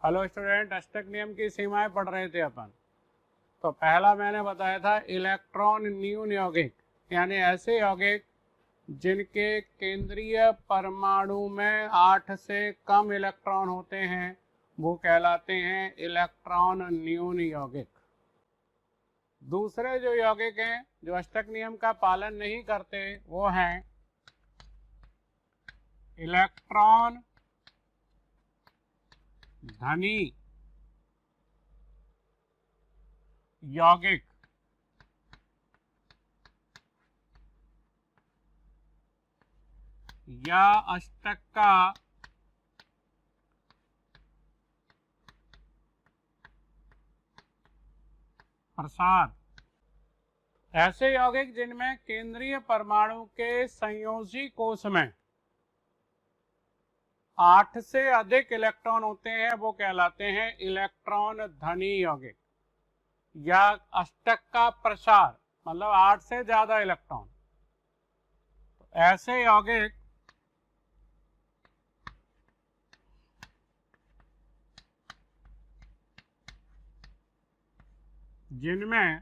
Hello student, अष्टक नियम की सीमाएं पढ़ रहे थे अपन। तो पहला मैंने बताया था इलेक्ट्रॉन न्यून यौगिक, यानी ऐसे यौगिक जिनके केंद्रीय परमाणु में 8 से कम इलेक्ट्रॉन होते हैं वो कहलाते हैं इलेक्ट्रॉन न्यून यौगिक। दूसरे जो यौगिक हैं जो अष्टक नियम का पालन नहीं करते वो हैं इलेक्ट्रॉन धनी यौगिक। या अष्टक का प्रसार। ऐसे यौगिक जिनमें केंद्रीय परमाणु के संयोजी कोश में 8 से अधिक इलेक्ट्रॉन होते हैं वो कहलाते हैं इलेक्ट्रॉन धनी यौगिक। या अष्टक का प्रसार मतलब 8 से ज्यादा इलेक्ट्रॉन। तो ऐसे यौगिक जिनमें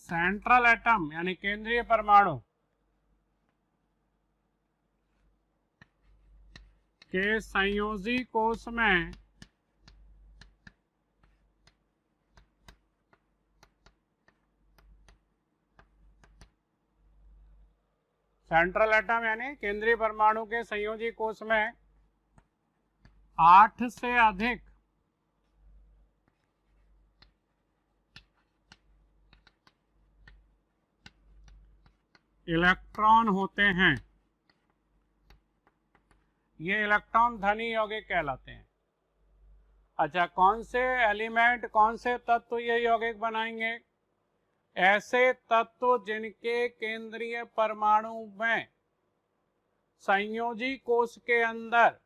सेंट्रल एटम यानी केंद्रीय परमाणु के संयोजी कोश में सेंट्रल एटम यानी केंद्रीय परमाणु के संयोजी कोश में 8 से अधिक इलेक्ट्रॉन होते हैं, ये इलेक्ट्रॉन धनी यौगिक कहलाते हैं। अच्छा, कौन से एलिमेंट, कौन से तत्व ये यौगिक बनाएंगे? ऐसे तत्व जिनके केंद्रीय परमाणु में संयोजी कोश के अंदर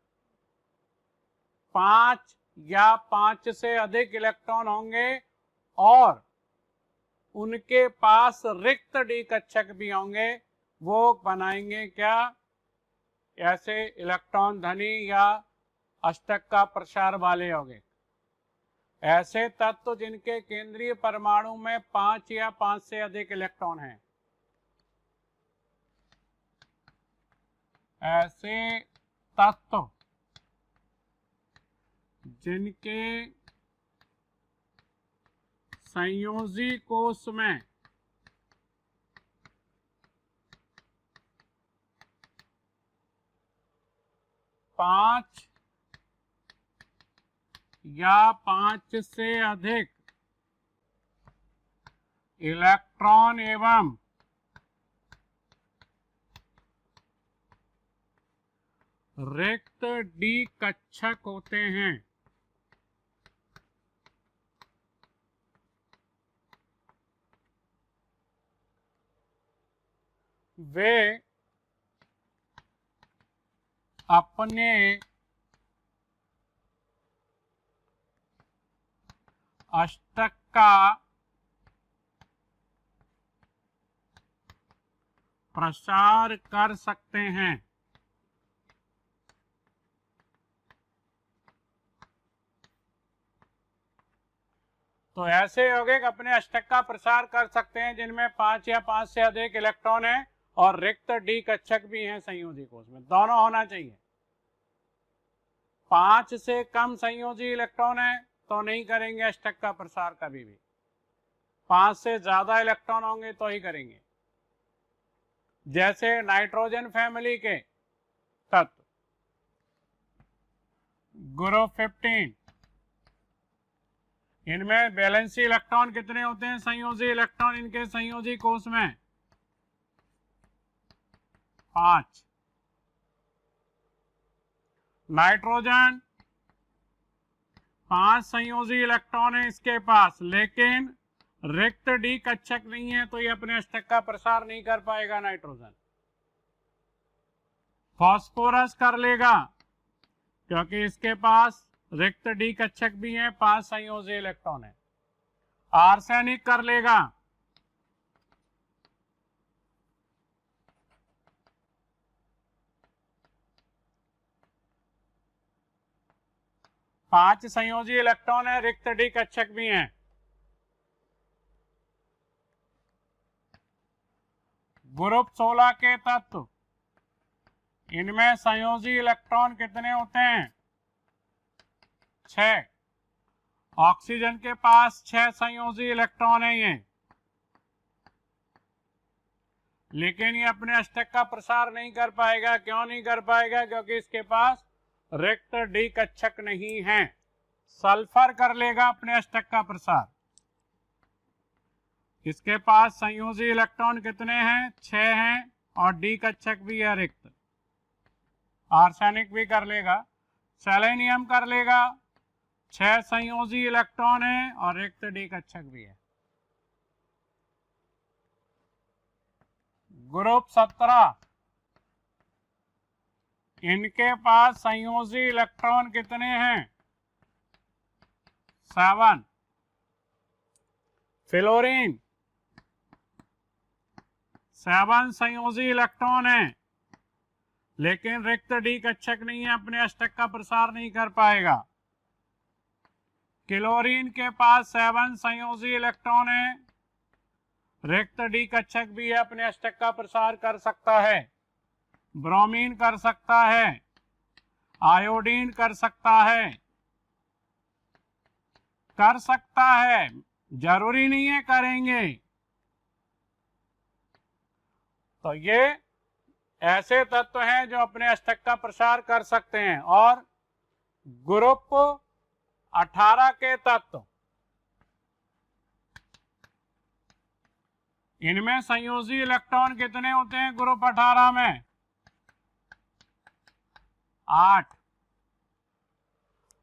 5 या 5 से अधिक इलेक्ट्रॉन होंगे और उनके पास रिक्त डी कक्षक भी होंगे, वो बनाएंगे क्या? ऐसे इलेक्ट्रॉन धनी या अष्टक का प्रसार वाले यौगिक। ऐसे तत्व जिनके केंद्रीय परमाणु में 5 या 5 से अधिक इलेक्ट्रॉन हैं, ऐसे तत्व जिनके संयोजी कोश में 5 या 5 से अधिक इलेक्ट्रॉन एवं रिक्त डी कक्षक होते हैं, वे अपने अष्टक का प्रसार कर सकते हैं। तो ऐसे यौगिक अपने अष्टक का प्रसार कर सकते हैं जिनमें 5 या 5 से अधिक इलेक्ट्रॉन है और रिक्त डी कक्षक भी हैं संयोजी कोश में, दोनों होना चाहिए। 5 से कम संयोजी इलेक्ट्रॉन है तो नहीं करेंगे अष्टक का प्रसार कभी भी, 5 से ज्यादा इलेक्ट्रॉन होंगे तो ही करेंगे। जैसे नाइट्रोजन फैमिली के तत्व ग्रुप 15, इनमें वैलेंसी इलेक्ट्रॉन कितने होते हैं? संयोजी इलेक्ट्रॉन इनके संयोजी कोश में 5। नाइट्रोजन 5 संयोजी इलेक्ट्रॉन है इसके पास, लेकिन रिक्त डी कक्षक नहीं है तो ये अपने अष्टक का प्रसार नहीं कर पाएगा। नाइट्रोजन फास्फोरस कर लेगा क्योंकि इसके पास रिक्त डी कक्षक भी है, 5 संयोजी इलेक्ट्रॉन है। आर्सेनिक कर लेगा। पांच संयोजी इलेक्ट्रॉन है, रिक्त डी कक्षक भी हैं। ग्रुप 16 के तत्व, इनमें संयोजी इलेक्ट्रॉन कितने होते हैं? 6। ऑक्सीजन के पास 6 संयोजी इलेक्ट्रॉन है ये, लेकिन ये अपने अष्टक का प्रसार नहीं कर पाएगा। क्यों नहीं कर पाएगा? क्योंकि इसके पास रिक्त डी कक्षक नहीं है। सल्फर कर लेगा अपने अष्टक का प्रसार। इसके पास संयोजी इलेक्ट्रॉन कितने हैं? 6 हैं, और डी कक्षक भी है रिक्त। आर्सेनिक भी कर लेगा। सेलेनियम कर लेगा, 6 संयोजी इलेक्ट्रॉन है और रिक्त डी कक्षक भी है। ग्रुप 17, इनके पास संयोजी इलेक्ट्रॉन कितने हैं? 7। फ्लोरीन 7 संयोजी इलेक्ट्रॉन है, लेकिन रिक्त डी कक्षक नहीं है, अपने अष्टक का प्रसार नहीं कर पाएगा। क्लोरीन के पास 7 संयोजी इलेक्ट्रॉन है, रिक्त डी कक्षक भी है, अपने अष्टक का प्रसार कर सकता है। ब्रोमीन कर सकता है, आयोडीन कर सकता है, जरूरी नहीं है करेंगे। तो ये ऐसे तत्व हैं जो अपने अष्टक का प्रसार कर सकते हैं। और ग्रुप 18 के तत्व, इनमें संयोजी इलेक्ट्रॉन कितने होते हैं? ग्रुप 18 में 8।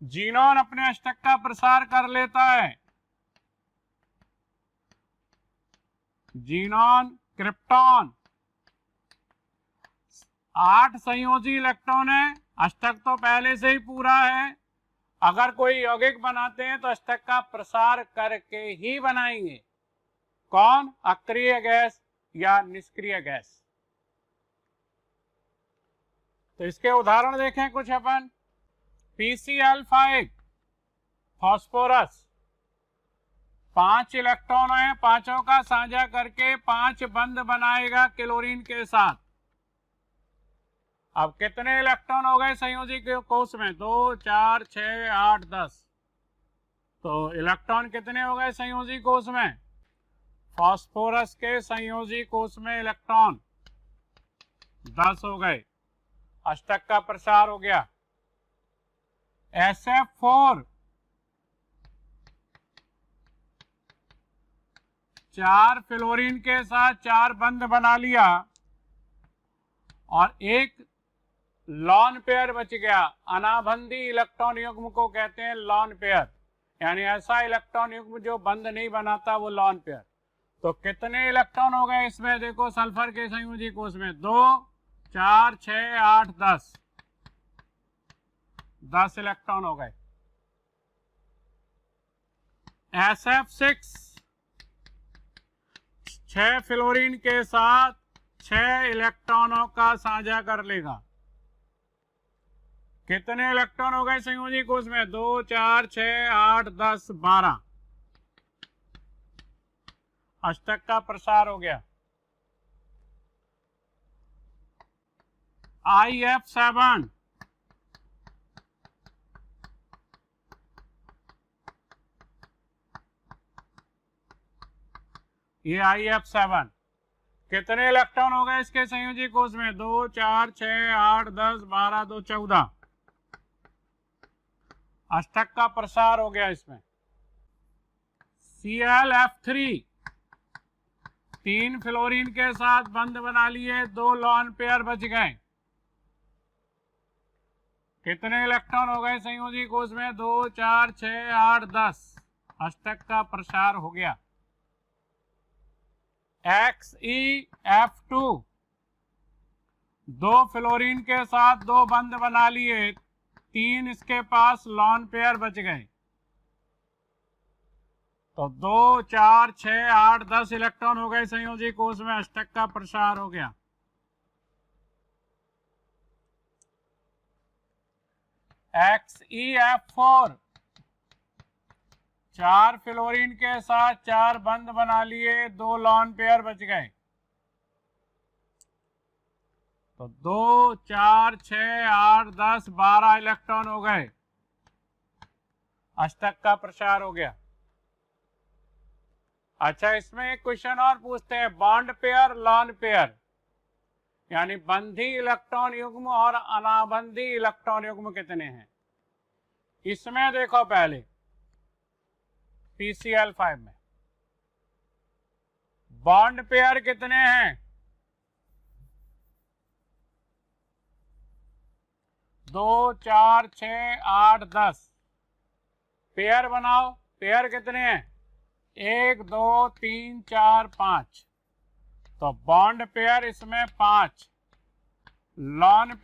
जीनोन अपने अष्टक का प्रसार कर लेता है। जीनोन, क्रिप्टॉन, 8 संयोजी इलेक्ट्रॉन है, अष्टक तो पहले से ही पूरा है। अगर कोई यौगिक बनाते हैं तो अष्टक का प्रसार करके ही बनाएंगे। कौन? अक्रिय गैस या निष्क्रिय गैस। तो इसके उदाहरण देखें कुछ अपन। PCl5 फास्फोरस, 5 इलेक्ट्रॉन है, पांचों का साझा करके 5 बंध बनाएगा क्लोरीन के साथ। अब कितने इलेक्ट्रॉन हो गए संयोजी के कोष में? 2, 4, 6, 8, 10। तो इलेक्ट्रॉन कितने हो गए संयोजी कोष में? फास्फोरस के संयोजी कोष में इलेक्ट्रॉन 10 हो गए। अष्टक का प्रसार हो गया। SF4 4 फ्लोरीन के साथ 4 बंध बना लिया और एक लॉन पेयर बच गया। अनाबंधी इलेक्ट्रॉन युग्म को कहते हैं लॉन पेयर, यानी ऐसा इलेक्ट्रॉन युग्म जो बंध नहीं बनाता, वो लॉन पेयर। तो कितने इलेक्ट्रॉन हो गए इसमें? देखो सल्फर के संयोजी कोष में 2, 4, 6, 8, 10। 10 इलेक्ट्रॉन हो गए। SF6 6 फ्लोरीन के साथ 6 इलेक्ट्रॉनों का साझा कर लेगा। कितने इलेक्ट्रॉन हो गए संयोजी कोष में? 2, 4, 6, 8, 10, 12। अष्टक का प्रसार हो गया। IF7 ये IF7 कितने इलेक्ट्रॉन हो गए इसके संयोजी कोष में? 2, 4, 6, 8, 10, 12, 2, 14। अष्टक का प्रसार हो गया इसमें। ClF3 3 फ्लोरीन के साथ बंध बना लिए, 2 लॉन पेयर बच गए। कितने इलेक्ट्रॉन हो गए संयोजी कोष में? 2, 4, 6, 8, 10। अष्टक का प्रसार हो गया। XeF2 2 फ्लोरीन के साथ 2 बंध बना लिए, 3 इसके पास लॉन पेयर बच गए। तो 2, 4, 6, 8, 10 इलेक्ट्रॉन हो गए संयोजी कोष में, अष्टक का प्रसार हो गया। XeF4 4 फ्लोरीन के साथ 4 बंध बना लिए, 2 लॉन पेयर बच गए। तो 2, 4, 6, 8, 10, 12 इलेक्ट्रॉन हो गए, अष्टक का प्रसार हो गया। अच्छा, इसमें एक क्वेश्चन और पूछते हैं, बॉन्ड पेयर लॉन पेयर, यानी बंधी इलेक्ट्रॉन युग्म और अनाबंधी इलेक्ट्रॉन युग्म कितने हैं। इसमें देखो पहले PCl5 में बॉन्ड पेयर कितने हैं, 2, 4, 6, 8, 10। पेयर बनाओ, पेयर कितने हैं, 1, 2, 3, 4, 5। तो बॉन्ड पेयर इसमें 5, लॉन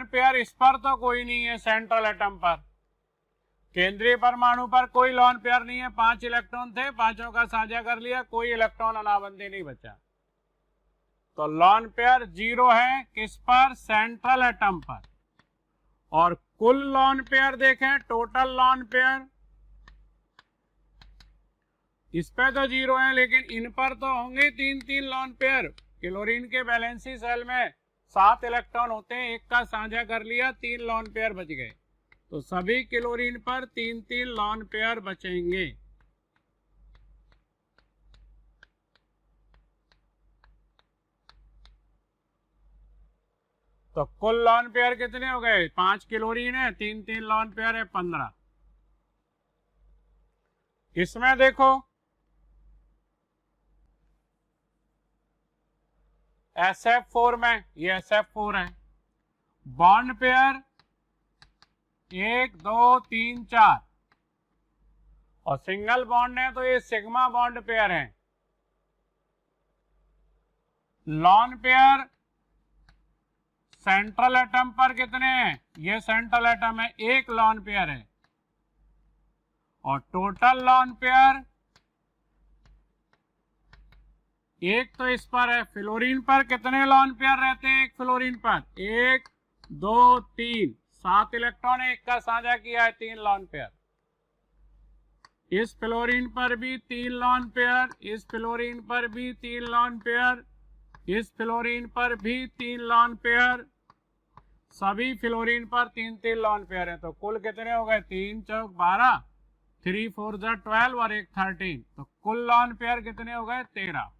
पेयर इस पर तो कोई नहीं है, सेंट्रल एटम पर, केंद्रीय परमाणु पर कोई लॉन पेयर नहीं है। 5 इलेक्ट्रॉन थे, पांचों का साझा कर लिया, कोई इलेक्ट्रॉन अनाबंधी नहीं बचा। तो लॉन पेयर 0 है, किस पर, सेंट्रल एटम पर। और कुल लॉन पेयर देखें, टोटल लॉन पेयर, इस पे तो 0 है, लेकिन इन पर तो होंगे 3-3 लॉन पेयर। क्लोरीन के वैलेंसी सेल में 7 इलेक्ट्रॉन होते हैं, एक का साझा कर लिया, 3 लॉन पेयर बच गए। तो सभी क्लोरीन पर 3-3 लॉन पेयर बचेंगे। तो कुल लॉन पेयर कितने हो गए, 5 क्लोरीन है, 3-3 लॉन पेयर है, 15। इसमें देखो SF4 में, ये SF4 है, बॉन्ड पेयर 1, 2, 3, 4, और सिंगल बॉन्ड है तो ये सिग्मा बॉन्ड पेयर है। लॉन पेयर सेंट्रल एटम पर कितने हैं, ये सेंट्रल एटम है, 1 लॉन पेयर है। और टोटल लॉन पेयर 1 तो इस पर है। फ्लोरीन पर कितने लॉन पेयर रहते हैं, 1 फ्लोरीन पर, 1, 2, 3, 7 इलेक्ट्रॉन, 1 का साझा किया है, 3 लॉन पेयर। इस फ्लोरीन पर भी 3 लॉन पेयर, इस फ्लोरीन पर भी 3 लॉन पेयर, इस फ्लोरीन पर भी 3 लॉन पेयर, सभी फ्लोरीन पर 3-3 लॉन पेयर है। तो कुल कितने हो गए, 3 चौक 12, 3 4 12 और 1 13। तो कुल लॉन पेयर कितने हो गए, 13।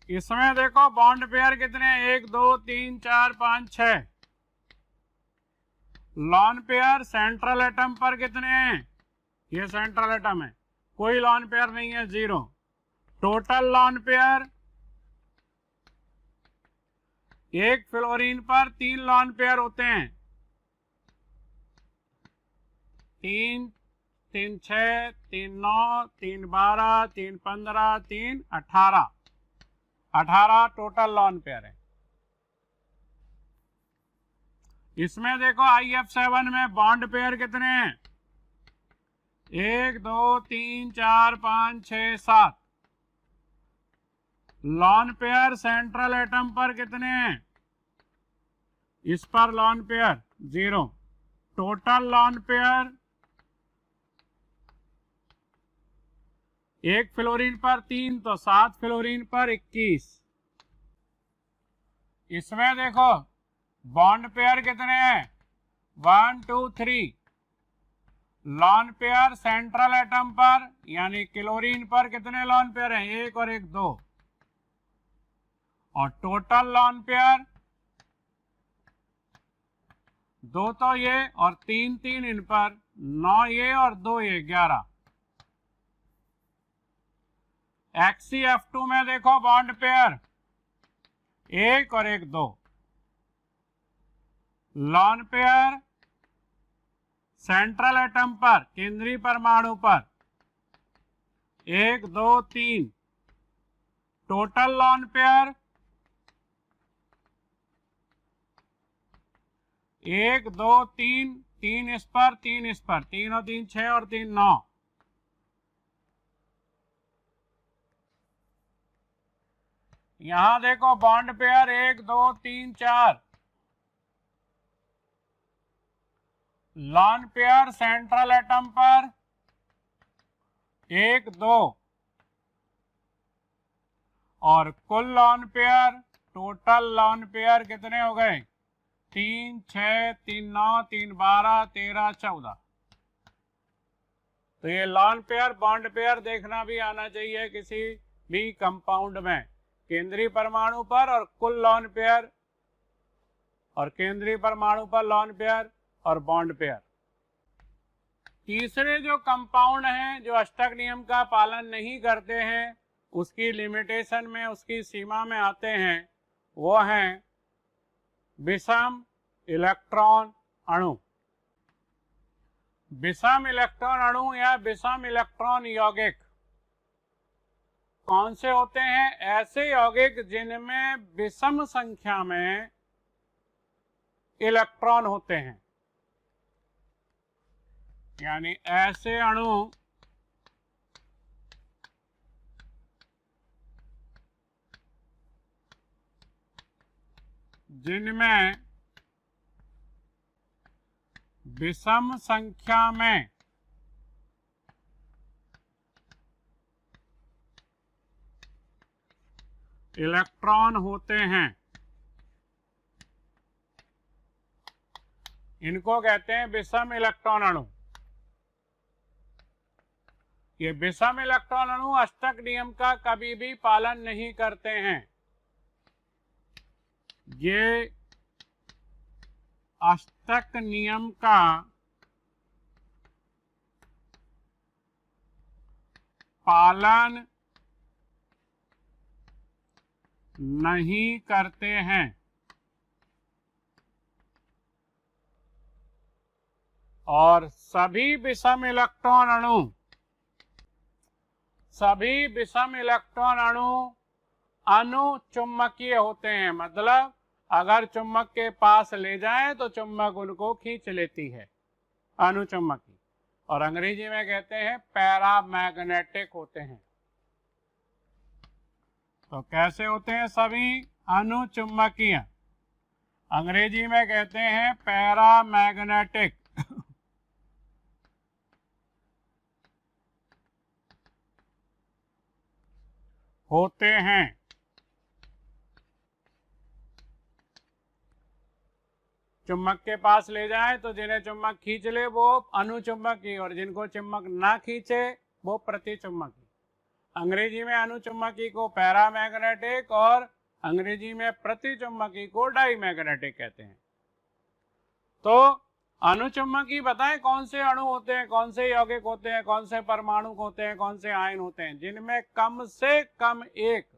इसमें देखो बॉन्ड पेयर कितने, 1, 2, 3, 4, 5, 6। लॉन पेयर सेंट्रल एटम पर कितने हैं, ये सेंट्रल एटम है, कोई लॉन पेयर नहीं है, 0। टोटल लॉन पेयर 1 फ्लोरीन पर 3 लॉन पेयर होते हैं, 3, 3, 6, 3, 9, 3, 12, 3, 15, 3, 18, 18 टोटल लॉन पेयर है। इसमें देखो IF7 में बॉन्ड पेयर कितने हैं, 1, 2, 3, 4, 5, 6, 7। लॉन पेयर सेंट्रल एटम पर कितने हैं, इस पर lawn pair 0। Total lone pair 1 fluorine पर 3, तो 7 फ्लोरीन पर 21। इसमें देखो बॉन्ड पेयर कितने हैं, 1, 2, 3। लॉन पेयर सेंट्रल एटम पर यानी क्लोरीन पर कितने लॉन पेयर हैं, 1 और 1 2। और टोटल लॉन पेयर 2 तो ये और 3 इन पर, 9 ये और 2 ये, 11। XeF2 में देखो बॉन्ड पेयर 1 और 1 2। लॉन पेयर सेंट्रल एटम पर, केंद्रीय परमाणु पर 1, 2, 3। टोटल लॉन पेयर 1 2 3, 3 इस पर 3 इस पर, 3 और 3 6 और 3 9। यहां देखो bond pair 1 2 3 4। Lone pair central atom पर 1 2 और कुल lone pair, total lone pair कितने हो गए? 3 6 3 9 3 12 13 14। तो ये लॉन पेयर बॉन्ड पेयर देखना भी आना चाहिए किसी भी कंपाउंड में, केंद्रीय परमाणु पर और कुल लॉन पेयर, और केंद्रीय परमाणु पर लॉन पेयर और बॉन्ड पेयर। तीसरे जो कंपाउंड हैं जो अष्टक नियम का पालन नहीं करते हैं, उसकी लिमिटेशन में, उसकी सीमा में आते हैं, वो हैं विषम इलेक्ट्रॉन अणु। विषम इलेक्ट्रॉन अणु या विषम इलेक्ट्रॉन यौगिक कौन से होते हैं? ऐसे यौगिक जिनमें विषम संख्या में इलेक्ट्रॉन होते हैं, यानी ऐसे अणु जिनमें विषम संख्या में इलेक्ट्रॉन होते हैं, इनको कहते हैं विषम इलेक्ट्रॉन अणु। ये विषम इलेक्ट्रॉन अणु अष्टक नियम का कभी भी पालन नहीं करते हैं। ये अष्टक नियम का पालन नहीं करते हैं। और सभी विषम इलेक्ट्रॉन अणु अनुचुंबकीय होते हैं, मतलब अगर चुंबक के पास ले जाएं तो चुंबक उनको खींच लेती है, अनुचुंबकी। और अंग्रेजी में कहते हैं पैरामैग्नेटिक होते हैं। तो कैसे होते हैं? सभी अनुचुंबकीय, अंग्रेजी में कहते हैं पैरामैग्नेटिक। होते हैं। चुंबक के पास ले जाए तो जिन्हें चुंबक खींच ले वो अनुचुंबकी, और जिनको चुंबक ना खींचे वो प्रतिचुंबकी। अंग्रेजी में अनुचुंबकी को पैरामैग्नेटिक और अंग्रेजी में प्रतिचुंबकी को डाईमैग्नेटिक कहते हैं। तो अनुचुंबकी बताएं कौन से अणु होते हैं, कौन से यौगिक होते हैं, कौन से परमाणु होते हैं, कौन से आयन होते हैं जिनमें कम से कम एक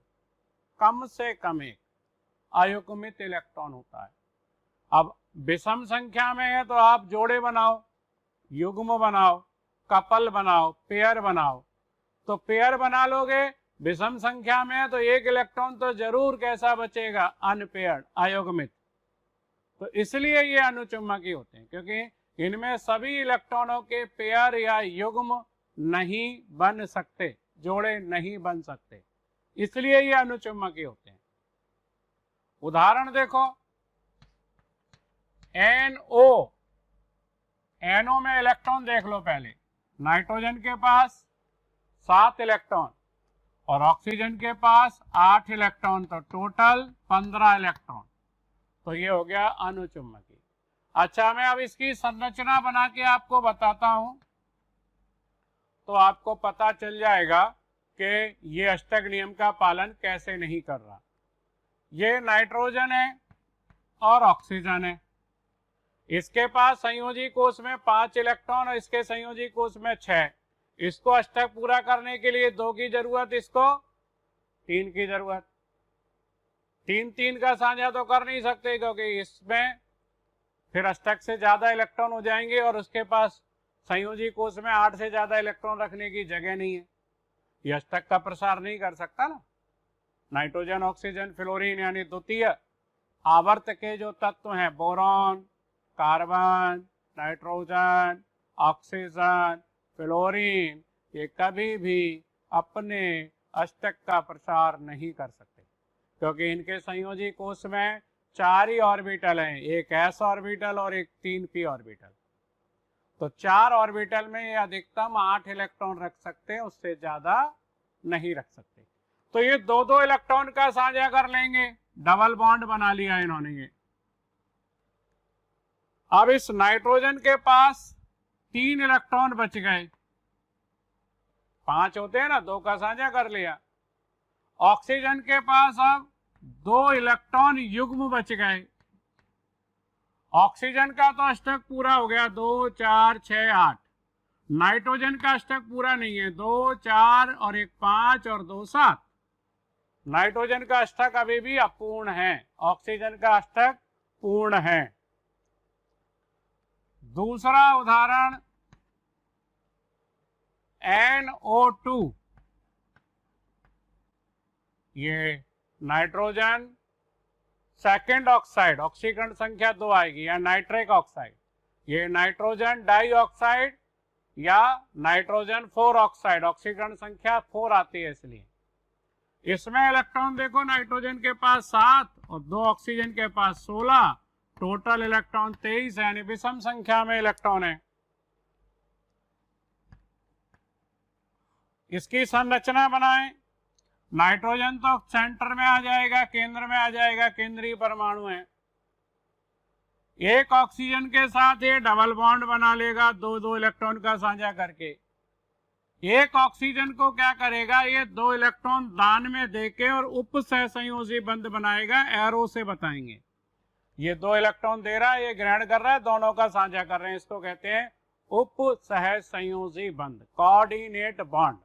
अयुग्मित इलेक्ट्रॉन होता है। अब विषम संख्या में है तो आप जोड़े बनाओ, युग्म बनाओ, कपल बनाओ, पेयर बनाओ। तो पेयर बना लोगे, विषम संख्या में है तो एक इलेक्ट्रॉन तो जरूर कैसा बचेगा? अनपेयर्ड, अयुग्मित। तो इसलिए ये अनुचुंबकी होते हैं, क्योंकि इनमें सभी इलेक्ट्रॉनों के पेयर या युग्म नहीं बन सकते, जोड़े नहीं बन सकते, इसलिए ये अनुचुंबकी होते हैं। उदाहरण देखो, NO में इलेक्ट्रॉन देख लो पहले। नाइट्रोजन के पास 7 इलेक्ट्रॉन और ऑक्सीजन के पास 8 इलेक्ट्रॉन, तो टोटल 15 इलेक्ट्रॉन। तो ये हो गया अनुचुंबकी। अच्छा, मैं अब इसकी संरचना बना के आपको बताता हूं, तो आपको पता चल जाएगा कि ये अष्टक नियम का पालन कैसे नहीं कर रहा। ये नाइट्रोजन है और ऑक्सीजन है। इसके पास संयोजी कोष में 5 इलेक्ट्रॉन और इसके संयोजी कोष में 6। इसको अष्टक पूरा करने के लिए 2 की जरूरत, इसको 3 की जरूरत। 3 का साझा तो कर नहीं सकते, क्योंकि इसमें फिर अष्टक से ज्यादा इलेक्ट्रॉन हो जाएंगे और उसके पास संयोजी कोष में 8 से ज्यादा इलेक्ट्रॉन रखने की जगह नहीं है। ये अष्टक का प्रसार नहीं कर सकता ना। नाइट्रोजन, ऑक्सीजन, फ्लोरीन यानी द्वितीय आवर्त के जो तत्व हैं, boron, carbon, nitrogen, oxygen, fluorine, ये कभी भी अपने अष्टक का प्रसार नहीं कर सकते, क्योंकि इनके संयोजी कोश में 4 ही ऑर्बिटल हैं, एक s ऑर्बिटल और एक 3p ऑर्बिटल। तो 4 ऑर्बिटल में ये अधिकतम 8 इलेक्ट्रॉन रख सकते हैं, उससे ज्यादा नहीं रख सकते। तो ये 2-2 इलेक्ट्रॉन का साझा कर लेंगे, डबल बॉन्ड बना लिया इन्होंने ये। अब इस नाइट्रोजन के पास 3 इलेक्ट्रॉन बच गए, 5 होते हैं ना, 2 का साझा कर लिया। ऑक्सीजन के पास अब 2 इलेक्ट्रॉन युग्म बच गए। ऑक्सीजन का तो अष्टक पूरा हो गया, 2, 4, 6, 8। नाइट्रोजन का अष्टक पूरा नहीं है, 2, 4 और 1 5 और 2 7। नाइट्रोजन का अष्टक अभी भी अपूर्ण है, ऑक्सीजन का अष्टक पूर्ण है। दूसरा उदाहरण NO2, ये नाइट्रोजन सेकेंड ऑक्साइड, ऑक्सीकरण संख्या 2 आएगी, या नाइट्रिक ऑक्साइड। ये नाइट्रोजन डाइऑक्साइड या नाइट्रोजन 4 ऑक्साइड, ऑक्सीकरण संख्या 4 आती है इसलिए। इसमें इलेक्ट्रॉन देखो, नाइट्रोजन के पास 7 और 2 ऑक्सीजन के पास 16, टोटल इलेक्ट्रॉन 23 है, यानी विषम संख्या में इलेक्ट्रॉन है। इसकी संरचना बनाएं। नाइट्रोजन तो सेंटर में आ जाएगा, केंद्र में आ जाएगा, केंद्रीय परमाणु है। एक ऑक्सीजन के साथ ये डबल बॉन्ड बना लेगा, 2-2 इलेक्ट्रॉन का साझा करके। एक ऑक्सीजन को क्या करेगा, ये 2 इलेक्ट्रॉन दान में देके और उप सहसंयोजी बंध बनाएगा, एरो से बताएंगे। ये 2 इलेक्ट्रॉन दे रहा है, ये ग्रहण कर रहा है, दोनों का साझा कर रहे हैं, इसको कहते हैं उप सहसंयोजी बंध, कोऑर्डिनेट बॉन्ड।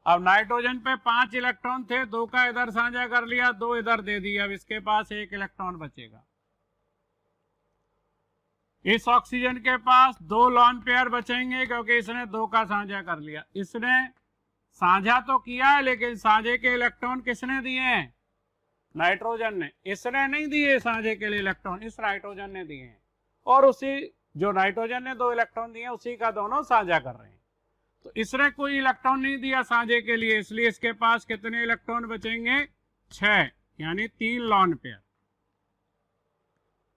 अब नाइट्रोजन पे 5 इलेक्ट्रॉन थे, 2 का इधर साझा कर लिया, 2 इधर दे दिया, अब इसके पास 1 इलेक्ट्रॉन बचेगा। इस ऑक्सीजन के पास 2 लॉन पेयर बचेंगे, क्योंकि इसने 2 का साझा कर लिया। इसने साझा तो किया है, लेकिन साझे के इलेक्ट्रॉन किसने दिए हैं? नाइट्रोजन ने। इसने नहीं दिए साझे के लिए इलेक्ट्रॉन, इस नाइट्रोजन ने दिए हैं, और उसी जो नाइट्रोजन ने 2 इलेक्ट्रॉन दिए उसी का दोनों साझा कर रहे हैं। तो इसने कोई इलेक्ट्रॉन नहीं दिया साझे के लिए, इसलिए इसके पास कितने इलेक्ट्रॉन बचेंगे? 6, यानी 3 लॉन पेयर।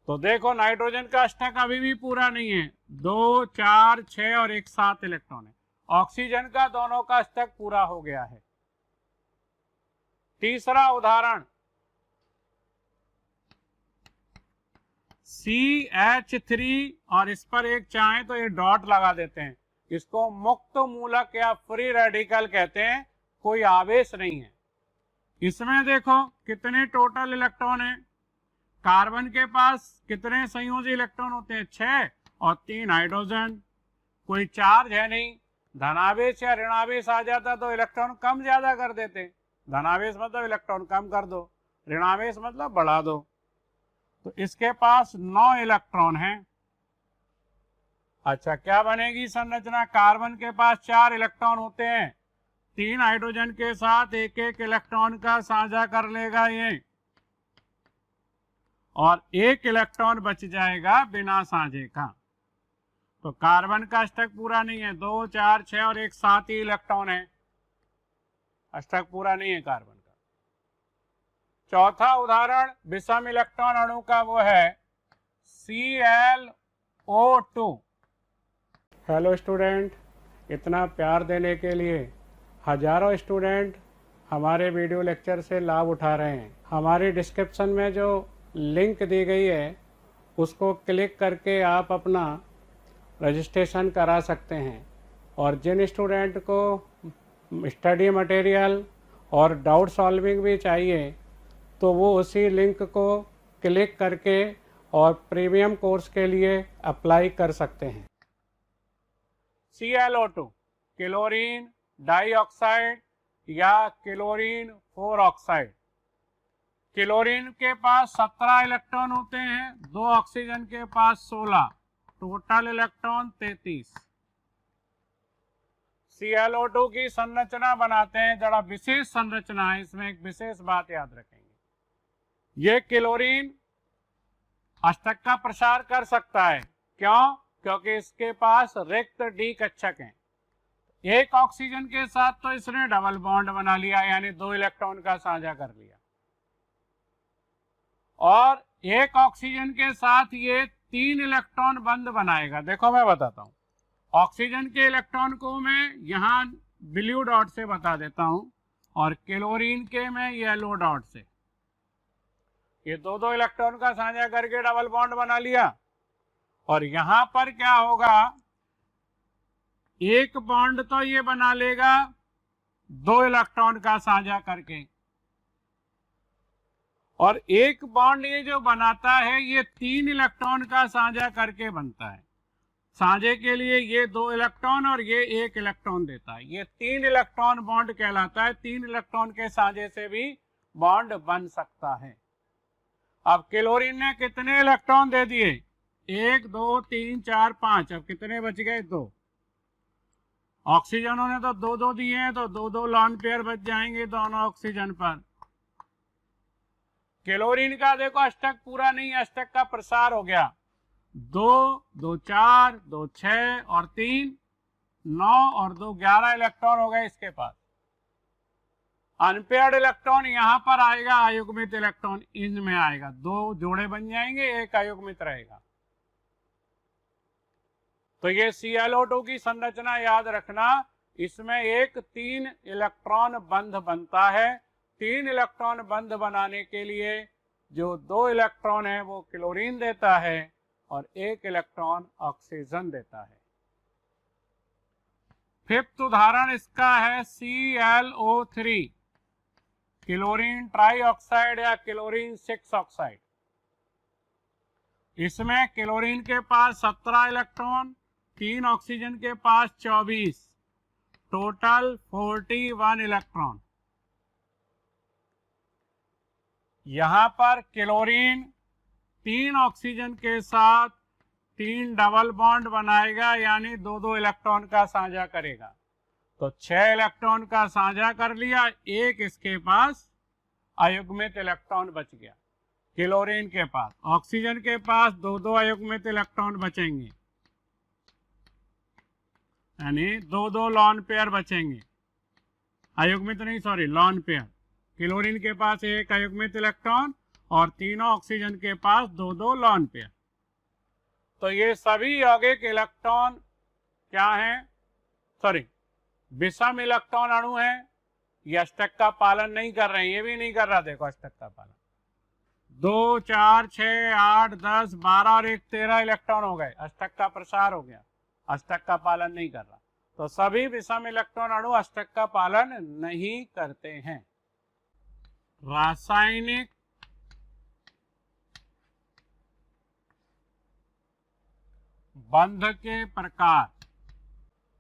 तो देखो नाइट्रोजन का अष्टक अभी भी पूरा नहीं है, 2, 4, 6 और 1 7 इलेक्ट्रॉन है। ऑक्सीजन का दोनों का अष्टक पूरा हो गया है। तीसरा उदाहरण CH3, और इस पर एक चाहें तो ये डॉट लगा देते हैं, इसको मुक्त मूलक या फ्री रेडिकल कहते हैं, कोई आवेश नहीं है। इसमें देखो कितने टोटल इलेक्ट्रॉन हैं। कार्बन के पास कितने संयोजी इलेक्ट्रॉन होते हैं? 6 और 3 हाइड्रोजन, कोई चार्ज है नहीं। धनावेश या ऋणावेश आ जाता तो इलेक्ट्रॉन कम ज्यादा कर देते। धनावेश मतलब इलेक्ट्रॉन कम कर दो, ऋणावेश मतलब बढ़ा दो। तो इसके पास 9 इलेक्ट्रॉन हैं। अच्छा, क्या बनेगी संरचना? कार्बन के पास 4 इलेक्ट्रॉन होते हैं, 3 हाइड्रोजन के साथ 1-1 इलेक्ट्रॉन का साझा कर लेगा ये, और 1 इलेक्ट्रॉन बच जाएगा बिना साझे का। तो कार्बन का अष्टक पूरा नहीं है, 2, 4, 6 और 1 7 ही इलेक्ट्रॉन है, अष्टक पूरा नहीं है कार्बन का। चौथा उदाहरण विषम इलेक्ट्रॉन अणु का, वो है ClO2। हेलो स्टूडेंट, इतना प्यार देने के लिए हजारों स्टूडेंट हमारे वीडियो लेक्चर से लाभ उठा रहे हैं। हमारी डिस्क्रिप्शन में जो लिंक दी गई है उसको क्लिक करके आप अपना रजिस्ट्रेशन करा सकते हैं, और जिन स्टूडेंट को स्टडी मटेरियल और डाउट सॉल्विंग भी चाहिए तो वो उसी लिंक को क्लिक करके और प्रीमियम कोर्स के लिए अप्लाई कर सकते हैं। ClO2 क्लोरीन डाइऑक्साइड या क्लोरीन 4 ऑक्साइड। क्लोरीन के पास 17 इलेक्ट्रॉन होते हैं, 2 ऑक्सीजन के पास 16, टोटल इलेक्ट्रॉन 33। ClO2 की संरचना बनाते हैं, जरा विशेष संरचना है, इसमें एक विशेष बात याद रखेंगे। ये क्लोरीन अष्टक का प्रसार कर सकता है। क्यों? क्योंकि इसके पास रिक्त डी कक्षक हैं। एक ऑक्सीजन के साथ तो इसने डबल बॉन्ड बना लिया, यानी 2 इलेक्ट्रॉन का साझा कर लिया, और एक ऑक्सीजन के साथ ये 3 इलेक्ट्रॉन बंद बनाएगा। देखो मैं बताता हूं, ऑक्सीजन के इलेक्ट्रॉन को मैं यहां ब्लू डॉट से बता देता हूं और क्लोरीन के मैं येलो डॉट से। ये 2 इलेक्ट्रॉन का साझा करके डबल बॉन्ड बना लिया, और यहां पर क्या होगा, एक बॉन्ड तो ये बना लेगा 2 इलेक्ट्रॉन का साझा करके, और एक बॉन्ड ये जो बनाता है ये 3 इलेक्ट्रॉन का साझा करके बनता है। साझे के लिए ये 2 इलेक्ट्रॉन और ये 1 इलेक्ट्रॉन देता है। ये 3 इलेक्ट्रॉन बॉन्ड कहलाता है। 3 इलेक्ट्रॉन के साझे से भी बॉन्ड बन सकता है। अब क्लोरीन ने कितने इलेक्ट्रॉन दे दिए? 1 2 3 4 5। अब कितने बच गए? 2। ऑक्सीजनों ने तो 2 दिए हैं, तो 2 लॉन पेयर बच जाएंगे दोनों ऑक्सीजन पर। क्लोरीन का देखो अष्टक पूरा नहीं, अष्टक का प्रसार हो गया। 2 2 4 2 6 और 3 9 और 2 11 इलेक्ट्रॉन हो गए इसके पास। अनपेयर्ड इलेक्ट्रॉन यहां पर आएगा, अयुग्मित इलेक्ट्रॉन इनमें आएगा। 2 जोड़े बन जाएंगे, 1 अयुग्मित रहेगा। तो ये ClO2 की संरचना याद रखना। इसमें एक 3 इलेक्ट्रॉन बंध बनता है। 3 इलेक्ट्रॉन बंध बनाने के लिए जो 2 इलेक्ट्रॉन है वो क्लोरीन देता है और 1 इलेक्ट्रॉन ऑक्सीजन देता है। 5th उदाहरण इसका है ClO3, क्लोरीन ट्राईऑक्साइड या क्लोरीन 6 ऑक्साइड। इसमें क्लोरीन के पास 17 इलेक्ट्रॉन, 3 ऑक्सीजन के पास 24, टोटल 41 इलेक्ट्रॉन। यहां पर क्लोरीन 3 ऑक्सीजन के साथ 3 डबल बॉन्ड बनाएगा, यानी 2 इलेक्ट्रॉन का साझा करेगा। तो 6 इलेक्ट्रॉन का साझा कर लिया, 1 इसके पास अयुग्मित इलेक्ट्रॉन बच गया क्लोरीन के पास। ऑक्सीजन के पास 2 अयुग्मित इलेक्ट्रॉन बचेंगे, यानी 2 लॉन पेयर बचेंगे। अयुग्मित नहीं, सॉरी, लॉन पेयर। क्लोरीन के पास 1 अयुग्मित इलेक्ट्रॉन और तीनों ऑक्सीजन के पास 2 लॉन पेयर। तो ये सभी यौगिक इलेक्ट्रॉन क्या हैं? सॉरी, विषम इलेक्ट्रॉन अणु हैं। ये अष्टक का पालन नहीं कर रहे हैं, ये भी नहीं कर रहा। देखो अष्टक का पालन 2 4 6 8 10 12 और 1 13 इलेक्ट्रॉन हो गए। अष्टक का प्रसार हो गया, अष्टक का पालन नहीं कर रहा। तो सभी विषम इलेक्ट्रॉन अणु अष्टक का पालन नहीं करते हैं। रासायनिक बंध के प्रकार।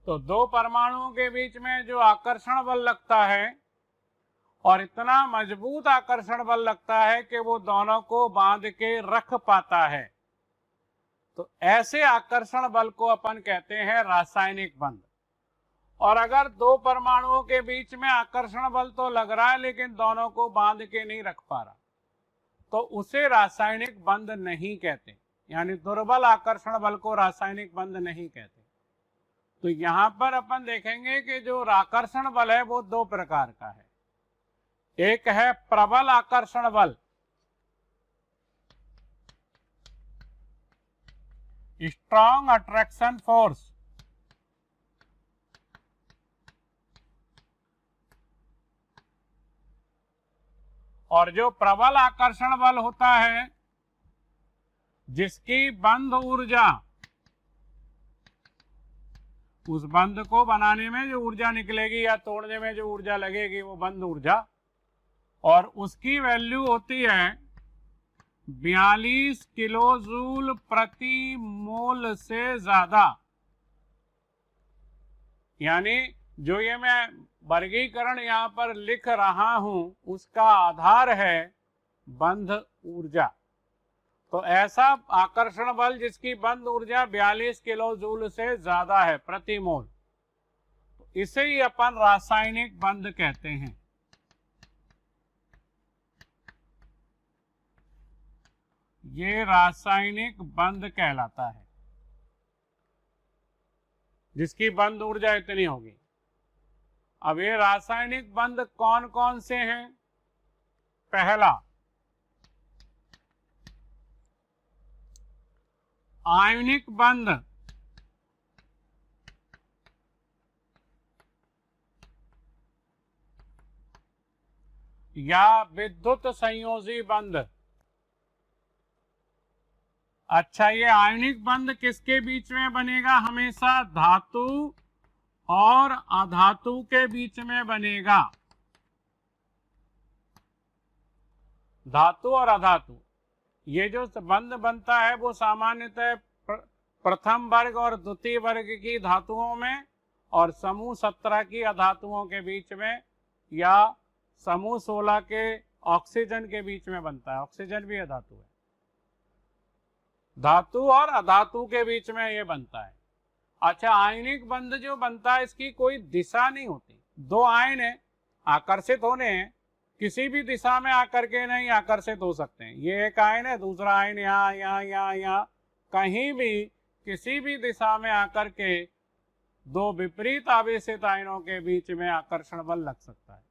तो 2 परमाणुओं के बीच में जो आकर्षण बल लगता है, और इतना मजबूत आकर्षण बल लगता है कि वो दोनों को बांध के रख पाता है, तो ऐसे आकर्षण बल को अपन कहते हैं रासायनिक बंध। और अगर 2 परमाणुओं के बीच में आकर्षण बल तो लग रहा है लेकिन दोनों को बांध के नहीं रख पा रहा, तो उसे रासायनिक बंध नहीं कहते, यानी दुर्बल आकर्षण बल को रासायनिक बंध नहीं कहते। तो यहां पर अपन देखेंगे कि जो आकर्षण बल है वो 2 प्रकार का है। एक है प्रबल आकर्षण बल, स्ट्रॉन्ग अट्रैक्शन फोर्स, और जो प्रबल आकर्षण बल होता है जिसकी बंध ऊर्जा, उस बंध को बनाने में जो ऊर्जा निकलेगी या तोड़ने में जो ऊर्जा लगेगी वो बंध ऊर्जा, और उसकी वैल्यू होती है 42 किलो जूल प्रति मोल से ज्यादा। यानी जो ये मैं वर्गीकरण यहां पर लिख रहा हूं उसका आधार है बंध ऊर्जा। तो ऐसा आकर्षण बल जिसकी बंध ऊर्जा 42 किलो जूल से ज्यादा है प्रति मोल, इसे ही अपन रासायनिक बंध कहते हैं। ये रासायनिक बंध कहलाता है, जिसकी बंध ऊर्जा इतनी होगी। अब ये रासायनिक बंध कौन कौन से हैं? पहला, आयनिक बंध, या विद्युत संयोजी बंध। अच्छा, ये आयनिक बंध किसके बीच में बनेगा? हमेशा धातु और अधातु के बीच में बनेगा। धातु और अधातु, ये जो बंध बनता है वो सामान्यतः प्रथम वर्ग और द्वितीय वर्ग की धातुओं में और समूह 17 की अधातुओं के बीच में, या समूह 16 के ऑक्सीजन के बीच में बनता है। ऑक्सीजन भी अधातु है। धातु और अधातु के बीच में ये बनता है। अच्छा, आयनिक बंध जो बनता है इसकी कोई दिशा नहीं होती। दो आयन है, आकर्षित होने हैं, किसी भी दिशा में आकर के नहीं आकर्षित हो सकते हैं। ये एक आयन है, दूसरा आयन यहाँ यहाँ यहाँ यहाँ, कहीं भी किसी भी दिशा में आकर के दो विपरीत आवेशित आयनों के बीच में आकर्षण बल लग सकता है।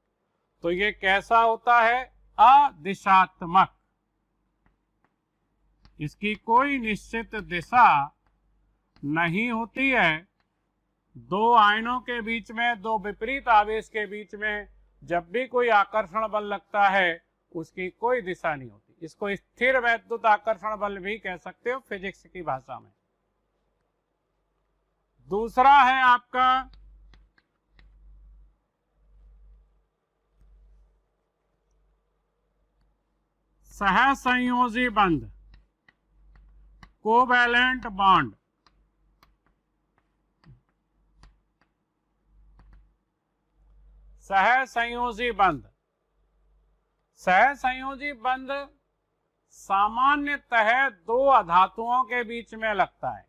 तो ये कैसा होता है? अदिशात्मक। इसकी कोई निश्चित दिशा नहीं होती है। दो आयनों के बीच में, दो विपरीत आवेश के बीच में जब भी कोई आकर्षण बल लगता है उसकी कोई दिशा नहीं होती। इसको स्थिर वैद्युत आकर्षण बल भी कह सकते हो फिजिक्स की भाषा में। दूसरा है आपका सहसंयोजी बंध, कोवैलेंट बॉन्ड। सहसंयोजी बंध, सहसंयोजी बंध सामान्यतः दो अधातुओं के बीच में लगता है।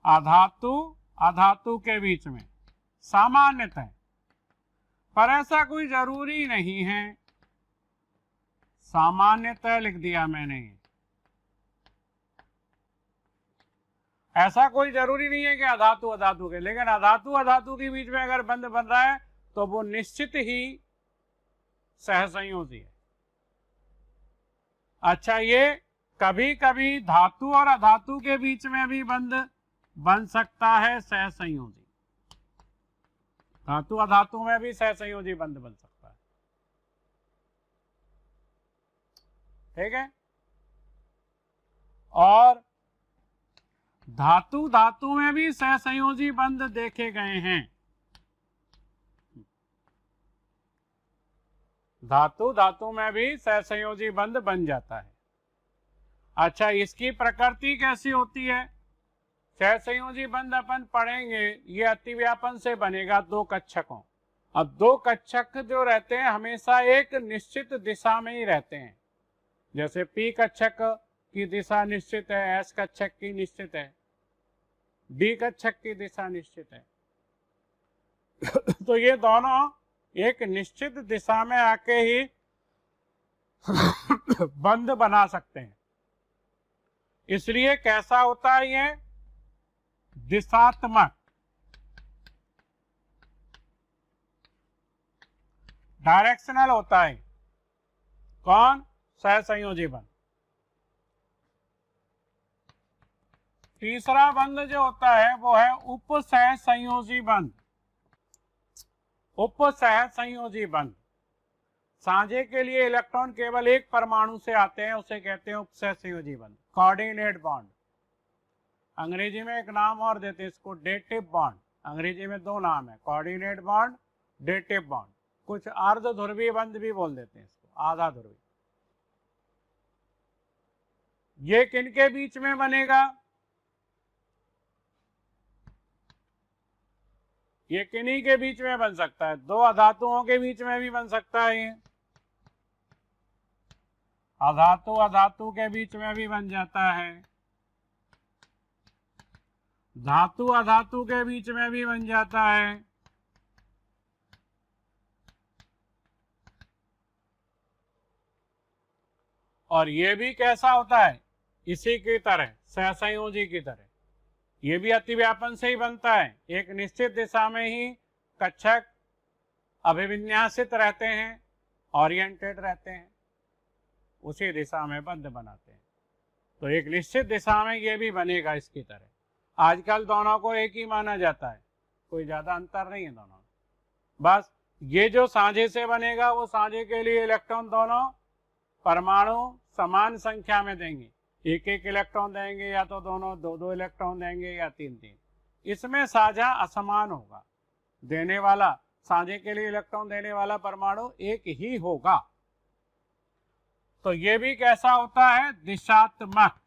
अधातु अधातु के बीच में सामान्यतः, पर ऐसा कोई जरूरी नहीं है। सामान्यतः लिख दिया मैंने। ऐसा कोई जरूरी नहीं है कि अधातु अधातु के, लेकिन अधातु अधातु के बीच में अगर बंध बन रहा है तो वो निश्चित ही सहसंयोजी है। अच्छा, ये कभी कभी धातु और अधातु के बीच में भी बंध बन सकता है सहसंयोजी। धातु अधातु में भी सहसंयोजी बंध बन सकता है। ठीक है। और धातु धातु में भी सहसंयोजी बंध देखे गए हैं। धातु धातु में भी सहसंयोजी बंध बन जाता है। अच्छा, इसकी प्रकृति कैसी होती है? सहसंयोजी बंध अपन पढ़ेंगे, ये अतिव्यापन से बनेगा दो कक्षकों। अब दो कक्षक जो रहते हैं हमेशा एक निश्चित दिशा में ही रहते हैं। जैसे पी कक्षक की दिशा निश्चित है, एस कक्षक की निश्चित है, डी कक्षक की दिशा निश्चित है। तो ये दोनों एक निश्चित दिशा में आके ही बंध बना सकते हैं। इसलिए कैसा होता है ये? दिशात्मक, डायरेक्शनल होता है। कौन? सहसंयोजी बंध। तीसरा बंध जो होता है वो है उपसहसंयोजी बंध। उपसहसंयोजी बंध, साझे के लिए इलेक्ट्रॉन केवल एक परमाणु से आते हैं, उसे कहते हैं उपसहसंयोजी बंध, कोऑर्डिनेट बॉन्ड। अंग्रेजी में एक नाम और देते हैं इसको, डेटिव बॉन्ड। अंग्रेजी में दो नाम है, कोऑर्डिनेट बॉन्ड, डेटिव बॉन्ड। कुछ अर्ध ध्रुवीय बंध भी बोल देते हैं इसको, आधा ध्रुवीय। ये किनके बीच में बनेगा? ये किन्हीं के बीच में बन सकता है, दो अधातुओं के बीच में भी बन सकता है। ये अधातु अधातु के बीच में भी बन जाता है, धातु अधातु के बीच में भी बन जाता है, और ये भी कैसा होता है, इसी की तरह, सहसंयोजी की तरह। ये भी अतिव्यापन से ही बनता है। एक निश्चित दिशा में ही कक्षक अभिविन्यासित रहते हैं, ओरिएंटेड रहते हैं, उसी दिशा में बंध बनाते हैं। तो एक निश्चित दिशा में ये भी बनेगा इसकी तरह। आजकल दोनों को एक ही माना जाता है, कोई ज़्यादा अंतर नहीं है दोनों में। बस ये जो साझे से बनेगा, वो साझे के लिए इलेक्ट्रॉन दोनों परमाणु समान संख्या में देंगे। एक एक इलेक्ट्रॉन देंगे, या तो दोनों दो दो इलेक्ट्रॉन देंगे, या तीन तीन। इसमें साझा असमान होगा। देने वाला, साझे के लिए इलेक्ट्रॉन देने वाला परमाणु एक ही होगा। तो ये भी कैसा होता है, दिशात्मक।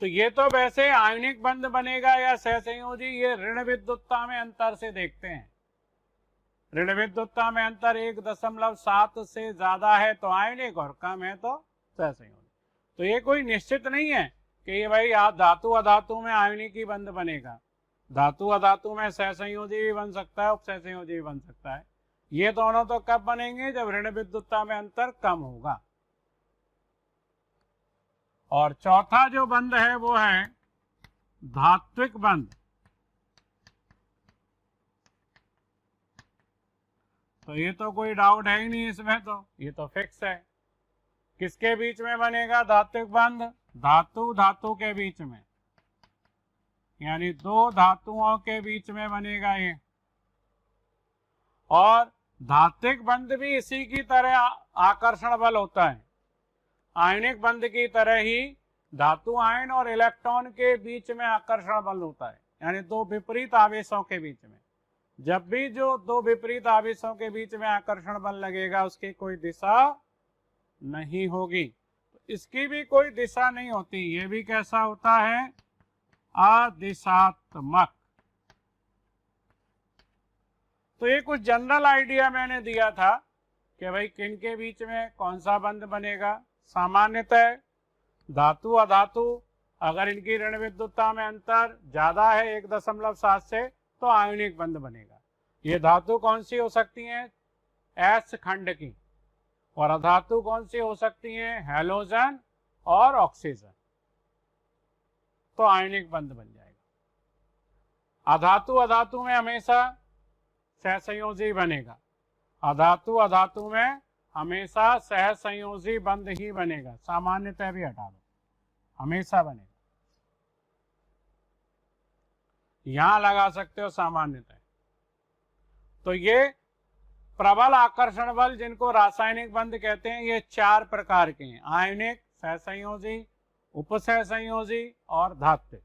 तो ये तो वैसे आयनिक बंध बनेगा या सहसंयोजी, ये ऋण विद्युतता में अंतर से देखते हैं। ऋण विद्युतता में अंतर 1.7 से ज्यादा है तो आयनिक, और कम है तो सहसंयोजी। तो ये कोई निश्चित नहीं है कि ये भाई धातु अधातु में आयनिक ही बंध बनेगा। धातु अधातु में सहसंयोजी भी बन सकता है, उपसहसंयोजी भी बन सकता है। ये दोनों तो कब बनेंगे, जब ऋण विद्युतता में अंतर कम होगा। और चौथा जो बंध है वो है धात्विक बंध। तो ये तो कोई डाउट है ही नहीं इसमें, तो ये तो फिक्स है। किसके बीच में बनेगा धात्विक बंध, धातु धातु के बीच में, यानी दो धातुओं के बीच में बनेगा ये। और धात्विक बंध भी इसी की तरह आकर्षण बल होता है। आयनिक बंध की तरह ही धातु आयन और इलेक्ट्रॉन के बीच में आकर्षण बल होता है, यानी दो विपरीत आवेशों के बीच में। जब भी जो दो विपरीत आवेशों के बीच में आकर्षण बल लगेगा, उसकी कोई दिशा नहीं होगी। तो इसकी भी कोई दिशा नहीं होती। ये भी कैसा होता है, अदिशात्मक। तो ये कुछ जनरल आइडिया मैंने दिया था कि भाई किन के बीच में कौन सा बंध बनेगा। सामान्यतः धातु अधातु, अगर इनकी ऋण विद्युतता में अंतर ज्यादा है 1.7 से, तो आयनिक बंध बनेगा। ये धातु कौन सी हो सकती हैं, एस खंड की, और अधातु कौन सी हो सकती हैं, हैलोजन और ऑक्सीजन। तो आयनिक बंध बन जाएगा। अधातु अधातु में हमेशा सहसंयोजी बनेगा। अधातु अधातु में हमेशा सहसंयोजी बंध ही बनेगा। सामान्यतः भी हटा दो, हमेशा बनेगा। यहां लगा सकते हो सामान्यतः। तो ये प्रबल आकर्षण बल, जिनको रासायनिक बंध कहते हैं, ये 4 प्रकार के हैं। आयनिक, सहसंयोजी, उपसहसंयोजी और धात्विक।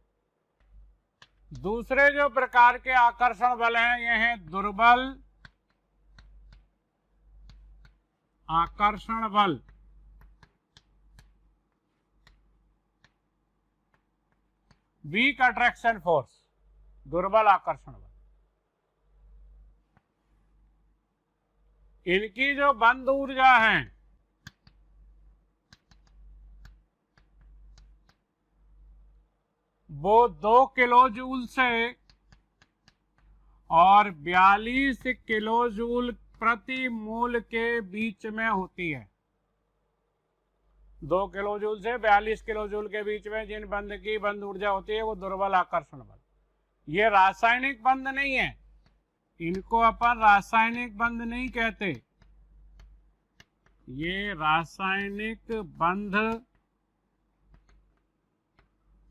दूसरे जो प्रकार के आकर्षण बल हैं, ये हैं दुर्बल आकर्षण बल। वीक अट्रैक्शन फोर्स, दुर्बल आकर्षण बल। इनकी जो बंध ऊर्जा है वो 2 किलो जूल से और 42 किलो जूल प्रति मोल के बीच में होती है। 2 किलो जूल से 42 किलो जूल के बीच में जिन बंध की बंध ऊर्जा होती है वो दुर्बल आकर्षण बल। ये रासायनिक बंध नहीं है, इनको अपन रासायनिक बंध नहीं कहते। ये रासायनिक बंध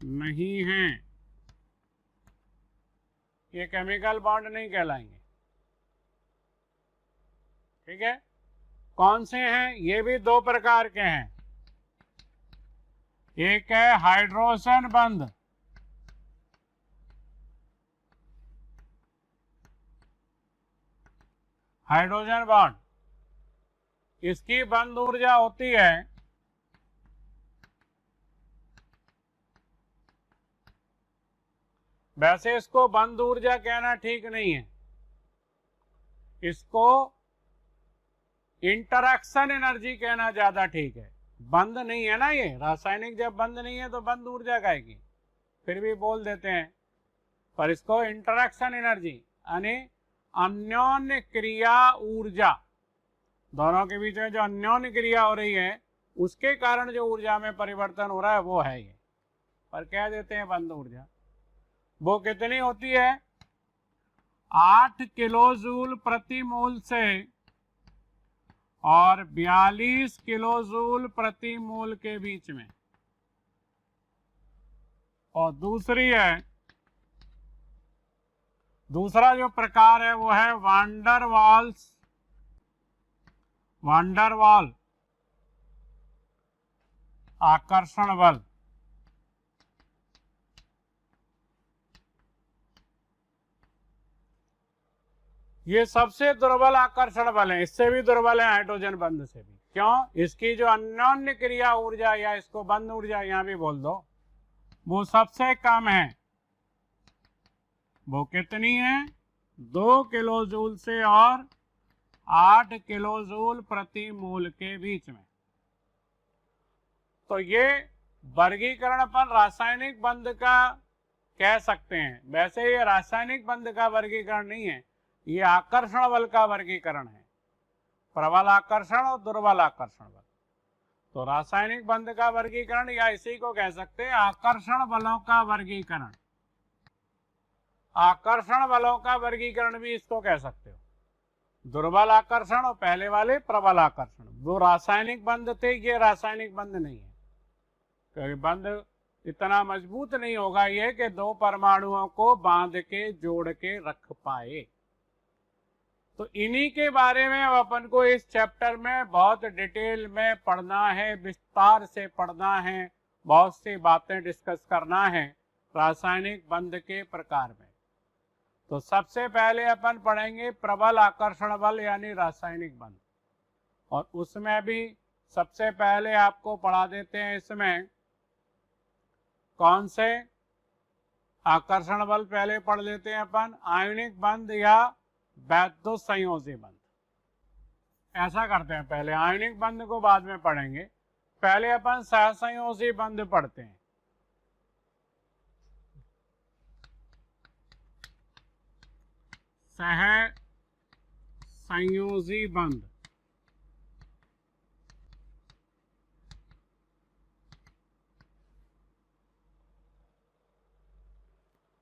नहीं है, ये केमिकल बॉन्ड नहीं कहलाएंगे। ठीक है, कौन से हैं, ये भी 2 प्रकार के हैं। एक है हाइड्रोजन बंध, हाइड्रोजन बॉन्ड। इसकी बंध ऊर्जा होती है वैसे इसको बंध ऊर्जा कहना ठीक नहीं है, इसको इंटरैक्शन एनर्जी कहना ज्यादा ठीक है। बंध नहीं है ना ये, रासायनिक जब बंध नहीं है तो बंध ऊर्जा कहेगी, फिर भी बोल देते हैं। पर इसको इंटरैक्शन एनर्जी, यानी अन्योन्य क्रिया ऊर्जा, दोनों के बीच में जो अन्योन्य क्रिया हो रही है उसके कारण जो ऊर्जा में परिवर्तन हो रहा है वो है ये, पर कह देते हैं बंद ऊर्जा। वो कितनी होती है? 8 किलो जूल प्रति मोल से और 42 किलो जूल प्रति मोल के बीच में। और दूसरी है, दूसरा जो प्रकार है वो है वांडरवाल आकर्षण बल। ये सबसे दुर्बल आकर्षण बल है, इससे भी दुर्बल है हाइड्रोजन बंध से भी। क्यों? इसकी जो अन्योन्य क्रिया ऊर्जा या इसको बंध ऊर्जा यहां भी बोल दो, वो सबसे कम है। वो कितनी है? 2 किलो जूल से और 8 किलो जूल प्रति मोल के बीच में। तो ये वर्गीकरण अपन रासायनिक बंध का कह सकते हैं। वैसे ये रासायनिक बंध का वर्गीकरण नहीं है, ये आकर्षण बल का वर्गीकरण है, प्रबल आकर्षण और दुर्बल आकर्षण बल। तो रासायनिक बंध का वर्गीकरण या इसी को कह सकते हैं आकर्षण बलों का वर्गीकरण। आकर्षण बलों का वर्गीकरण भी इसको कह सकते हो, दुर्बल आकर्षण और पहले वाले प्रबल आकर्षण। वो रासायनिक बंध थे, ये रासायनिक बंध नहीं है, क्योंकि बंध इतना मजबूत नहीं होगा ये कि 2 परमाणुओं को बांध के जोड़ के रख पाए। तो इन्हीं के बारे में अब अपन को इस चैप्टर में बहुत डिटेल में पढ़ना है, विस्तार से पढ़ना है, बहुत सी बातें डिस्कस करना है रासायनिक बंध के प्रकार में। तो सबसे पहले अपन पढ़ेंगे प्रबल आकर्षण बल यानी रासायनिक बंध, और उसमें भी सबसे पहले आपको पढ़ा देते हैं इसमें कौन से आकर्षण बल पहले पढ़ लेते हैं अपन, आयनिक बंध या वैद्युत संयोजी बंध। ऐसा करते हैं, पहले आयनिक बंध को बाद में पढ़ेंगे, पहले अपन सहसंयोजी बंध पढ़ते हैं। सहसंयोजी बंध।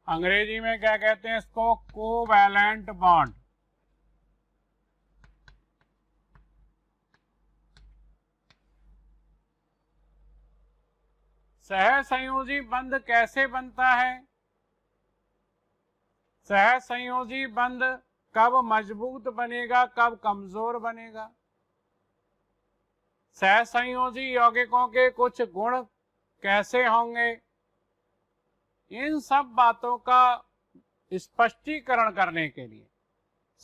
अंग्रेजी में क्या कहते हैं इसको? Covalent bond. सहसंयोजी बंध कैसे बनता है? सहसंयोजी बंध कब मजबूत बनेगा, कब कमजोर बनेगा? सहसंयोजी यौगिकों के कुछ गुण कैसे होंगे? इन सब बातों का स्पष्टीकरण करने के लिए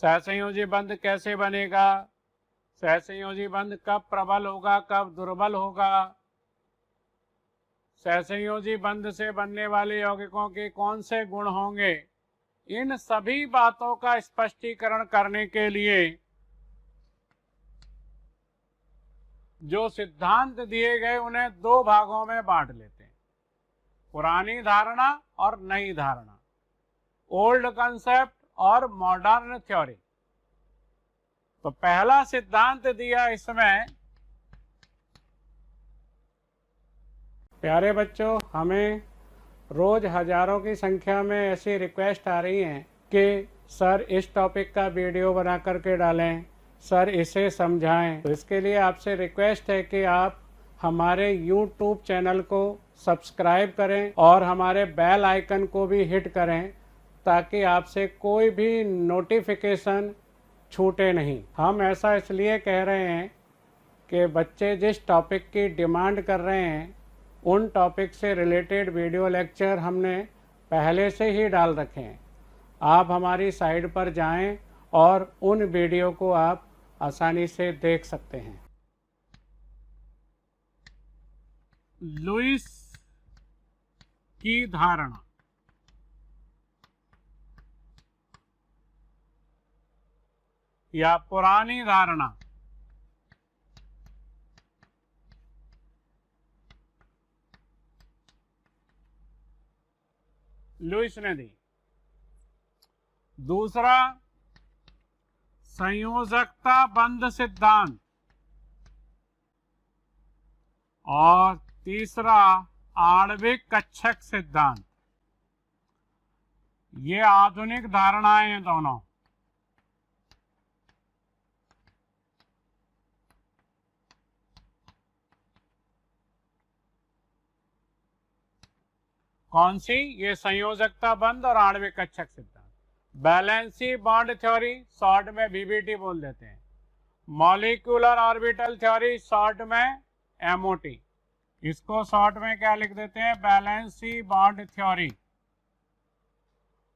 सहसंयोजी बंध कैसे बनेगा, सहसंयोजी बंध कब प्रबल होगा, कब दुर्बल होगा, सहसंयोजी बंध से बनने वाले यौगिकों के कौन से गुण होंगे, इन सभी बातों का स्पष्टीकरण करने के लिए जो सिद्धांत दिए गए उन्हें 2 भागों में बांट लेते हैं, पुरानी धारणा और नई धारणा, ओल्ड कंसेप्ट और मॉडर्न थ्योरी। तो पहला सिद्धांत दिया इसमें, प्यारे बच्चों, हमें रोज हजारों की संख्या में ऐसी रिक्वेस्ट आ रही हैं कि सर इस टॉपिक का वीडियो बना करके डालें, सर इसे समझाएं। तो इसके लिए आपसे रिक्वेस्ट है कि आप हमारे YouTube चैनल को सब्सक्राइब करें और हमारे बेल आइकन को भी हिट करें, ताकि आपसे कोई भी नोटिफिकेशन छूटे नहीं। हम ऐसा इसलिए कह रहे हैं कि बच्चे जिस टॉपिक की डिमांड कर रहे हैं उन टॉपिक से रिलेटेड वीडियो लेक्चर हमने पहले से ही डाल रखे हैं। आप हमारी साइट पर जाएं और उन वीडियो को आप आसानी से देख सकते हैं। लुईस की धारणा। या पुरानी धारणा। लुईस ने दी। दूसरा संयोजकता बंध सिद्धांत और तीसरा आणविक कक्षक सिद्धांत। ये आधुनिक धारणाएं हैं दोनों। कौन सी? ये संयोजकता बंध और आणविक कक्षक सिद्धांत। बैलेंसी बॉन्ड थ्योरी, शॉर्ट में बीबीटी बोल देते हैं। मॉलिक्यूलर ऑर्बिटल थ्योरी, शॉर्ट में एमओटी। इसको शॉर्ट में क्या लिख देते हैं? Valency bond theory.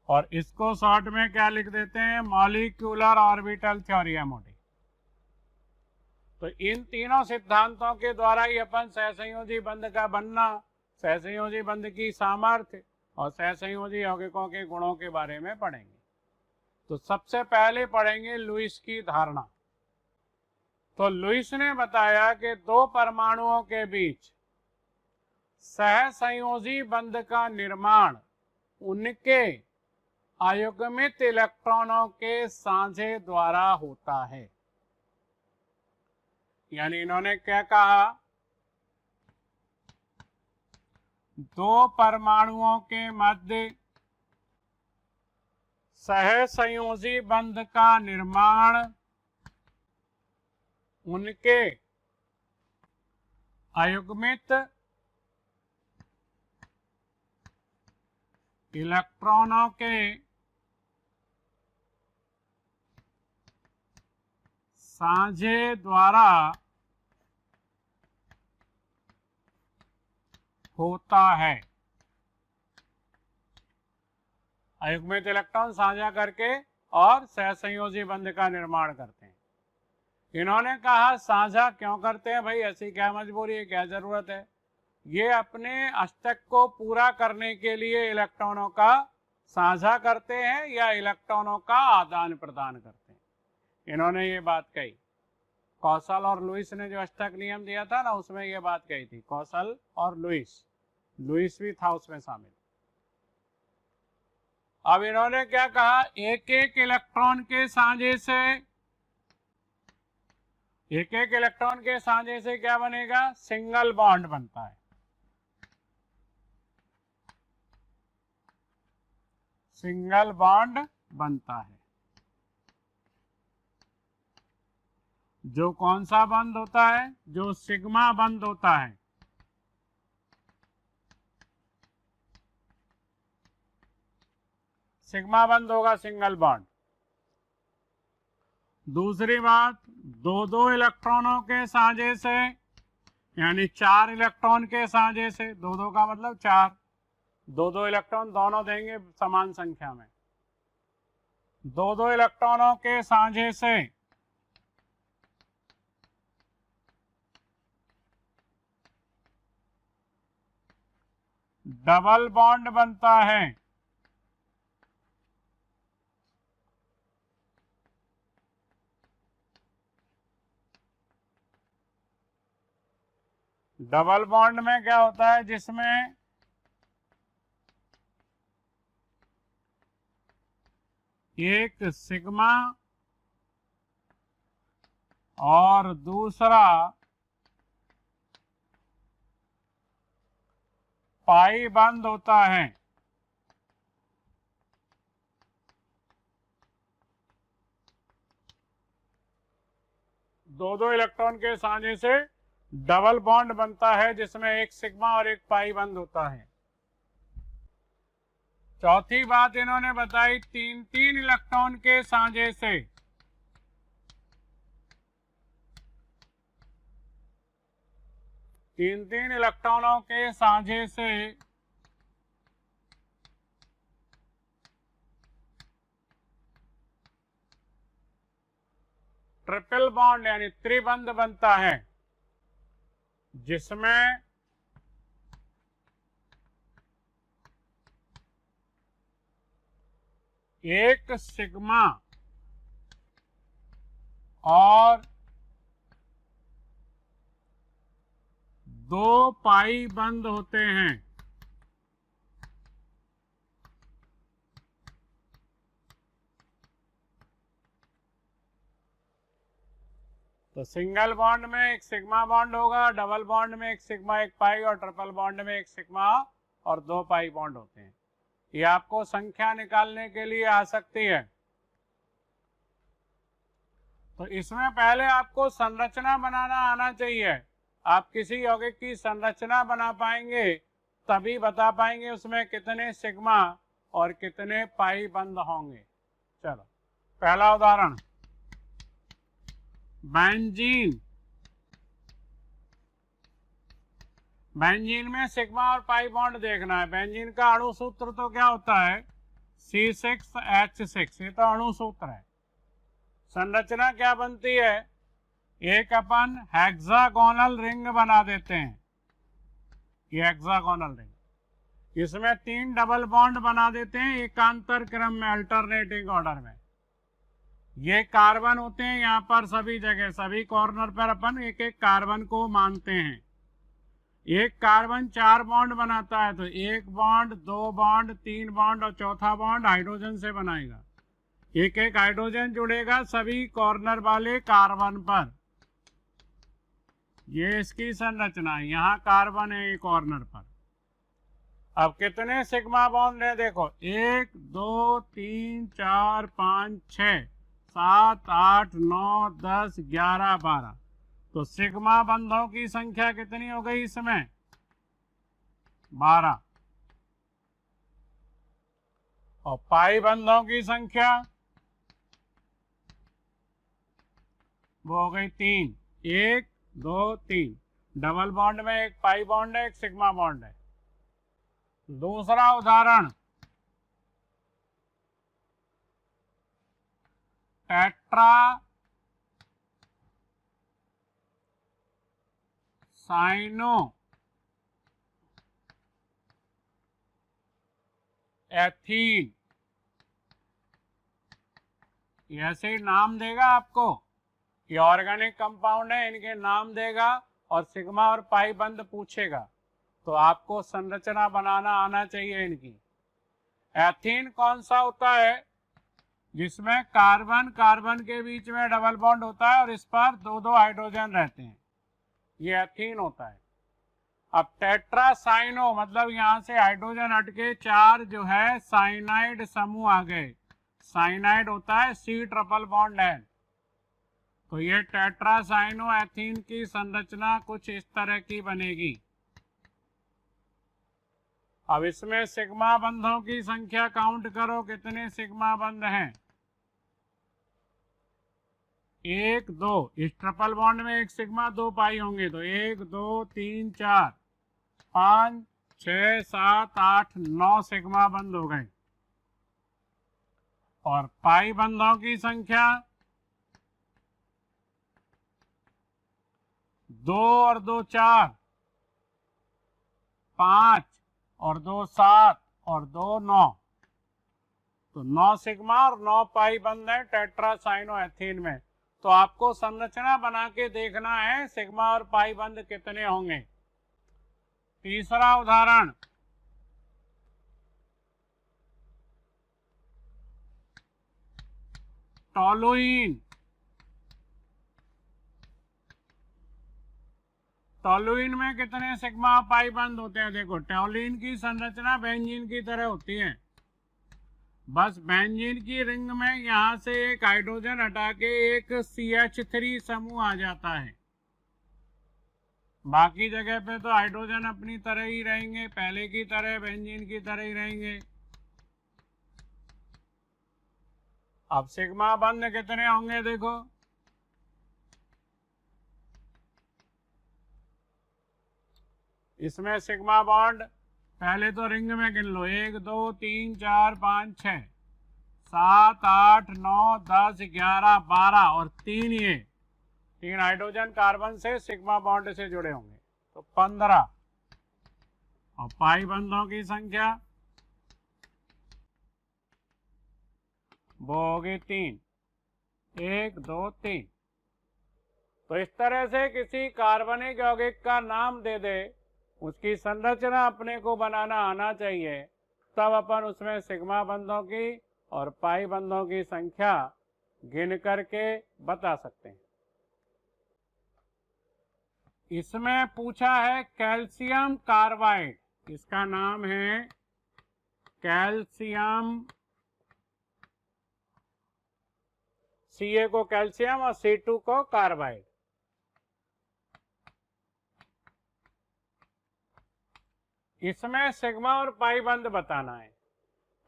और इसको शॉर्ट में क्या लिख देते हैं? Molecular orbital theory, MOT. तो इन तीनों सिद्धांतों के द्वारा ही अपन सहसंयोजी बंध का बनना, सहसंयोजी बंध की सामर्थ्य और सहसंयोजी यौगिकों के गुणों के बारे में पढ़ेंगे। तो सबसे पहले पढ़ेंगे लुईस की धारणा। तो लुईस ने बताया कि दो परमाणुओं के बीच सहसंयोजी बंध का निर्माण उनके अयुग्मित इलेक्ट्रॉनों के साझे द्वारा होता है। यानी इन्होंने क्या कहा? दो परमाणुओं के मध्य सहसंयोजी बंध का निर्माण उनके अयुग्मित इलेक्ट्रॉनों के साझे द्वारा होता है। अयुग्मित इलेक्ट्रॉन साझा करके और सहसंयोजी बंध का निर्माण करते हैं। इन्होंने कहा साझा क्यों करते हैं भाई? ऐसी क्या मजबूरी है, क्या जरूरत है? ये अपने अष्टक को पूरा करने के लिए इलेक्ट्रॉनों का साझा करते हैं या इलेक्ट्रॉनों का आदान प्रदान करते हैं। इन्होंने ये बात कही। कौशल और लुईस ने जो अष्टक नियम दिया था ना, उसमें ये बात कही थी। कौशल और लुईस भी था उसमें शामिल। अब इन्होंने क्या कहा? एक एक इलेक्ट्रॉन के साझे से क्या बनेगा? सिंगल बॉन्ड बनता है। सिंगल बॉन्ड बनता है। जो कौन सा बंध होता है? जो सिग्मा बंध होता है। सिग्मा बंध होगा, सिंगल बॉन्ड। दूसरी बात, दो दो इलेक्ट्रॉनों के साझे से, यानी 4 इलेक्ट्रॉन के साझे से, दो दो का मतलब 4, दो दो इलेक्ट्रॉन दोनों देंगे समान संख्या में। दो दो इलेक्ट्रॉनों के साझे से डबल बॉन्ड बनता है। डबल बॉन्ड में क्या होता है? जिसमें एक सिग्मा और दूसरा पाई बंद होता है। दो दो इलेक्ट्रॉन के साझे से डबल बॉन्ड बनता है जिसमें एक सिग्मा और एक पाई बंद होता है। चौथी बात इन्होंने बताई, 3-3 इलेक्ट्रॉन के साझे से तीन इलेक्ट्रॉनों के साझे से ट्रिपल बॉन्ड यानी त्रिबंध बनता है, जिसमें एक सिग्मा और 2 पाई बंद होते हैं। तो सिंगल बॉन्ड में एक सिग्मा बॉन्ड होगा, डबल बॉन्ड में एक सिग्मा एक पाई, और ट्रिपल बॉन्ड में एक सिग्मा और 2 पाई बॉन्ड होते हैं। ये आपको संख्या निकालने के लिए आ सकती है। तो इसमें पहले आपको संरचना बनाना आना चाहिए। आप किसी यौगिक की संरचना बना पाएंगे तभी बता पाएंगे उसमें कितने सिग्मा और कितने पाई बंद होंगे। चलो पहला उदाहरण, बेंजीन। बेंजीन में सिग्मा और पाई बॉन्ड देखना है। बेंजीन का अणु सूत्र तो क्या होता है, C6H6, ये तो अणु सूत्र है। संरचना क्या बनती है, एक अपन हेक्सागोनल रिंग बना देते हैं, ये हेक्सागोनल रिंग। इसमें 3 डबल बॉन्ड बना देते हैं एकांतर क्रम में, अल्टरनेटिंग ऑर्डर में। ये कार्बन होते हैं यहाँ पर सभी जगह, सभी कॉर्नर पर अपन एक एक कार्बन को मानते हैं। एक कार्बन 4 बॉन्ड बनाता है, तो 1 बॉन्ड, 2 बॉन्ड, 3 बॉन्ड और चौथा बॉन्ड हाइड्रोजन से बनाएगा। एक एक हाइड्रोजन जुड़ेगा सभी कॉर्नर वाले कार्बन पर। ये इसकी संरचना है, यहाँ कार्बन है एक कॉर्नर पर। अब कितने सिग्मा बॉन्ड है देखो, 1 2 3 4 5 6 7 8 9 10 11 12। तो सिग्मा बंधों की संख्या कितनी हो गई इसमें, 12। और पाई बंधों की संख्या वो हो गई 3, 1 2 3। डबल बॉन्ड में एक पाई बॉन्ड है, एक सिग्मा बॉन्ड है। दूसरा उदाहरण, टेट्रा साइनो एथीन। ऐसे ही नाम देगा आपको, ये ऑर्गेनिक कंपाउंड है, इनके नाम देगा और सिग्मा और पाई बंद पूछेगा, तो आपको संरचना बनाना आना चाहिए इनकी। एथीन कौन सा होता है, जिसमें कार्बन कार्बन के बीच में डबल बॉन्ड होता है और इस पर 2-2 हाइड्रोजन रहते हैं, ये एथीन होता है। अब टेट्रासाइनो मतलब यहाँ से हाइड्रोजन हटके 4 जो है साइनाइड समूह आ गए। साइनाइड होता है C ट्रिपल बॉन्ड N। तो ये टेट्रासाइनो एथीन की संरचना कुछ इस तरह की बनेगी। अब इसमें सिग्मा बंधों की संख्या काउंट करो, कितने सिग्मा बंध हैं, 1 2। इस ट्रिपल बॉन्ड में एक सिग्मा 2 पाई होंगे, तो 1 2 3 4 5 6 7 8 9 सिग्मा बंद हो गए। और पाई बंधों की संख्या 2 और 2 4, 5 और 2 7 और 2 9। तो 9 सिग्मा और 9 पाई बंद है टेट्रासाइनो एथीन में। तो आपको संरचना बना के देखना है सिग्मा और पाई बंद कितने होंगे। तीसरा उदाहरण, टोलुइन। टोलुइन में कितने सिग्मा पाई बंद होते हैं, देखो टोलुइन की संरचना बेंजीन की तरह होती है, बस बेंजीन की रिंग में यहां से एक हाइड्रोजन हटा के एक CH3 समूह आ जाता है। बाकी जगह पे तो हाइड्रोजन अपनी तरह ही रहेंगे, पहले की तरह बेंजीन की तरह ही रहेंगे। अब सिग्मा बंद कितने होंगे देखो, इसमें सिग्मा बॉन्ड पहले तो रिंग में गिन लो, 1 2 3 4 5 6 7 8 9 10 11 12 और 3 ये 3 हाइड्रोजन कार्बन से सिग्मा बॉन्ड से जुड़े होंगे, तो 15। और पाई बंधों की संख्या वो होगी 3, 1 2 3। तो इस तरह से किसी कार्बनिक यौगिक का नाम दे दे, उसकी संरचना अपने को बनाना आना चाहिए, तब अपन उसमें सिग्मा बंधों की और पाई बंधों की संख्या गिन करके बता सकते हैं। इसमें पूछा है कैल्शियम कार्बाइड, इसका नाम है कैल्शियम, Ca को कैल्शियम और C2 को कार्बाइड। इसमें सिग्मा और पाई बंद बताना है।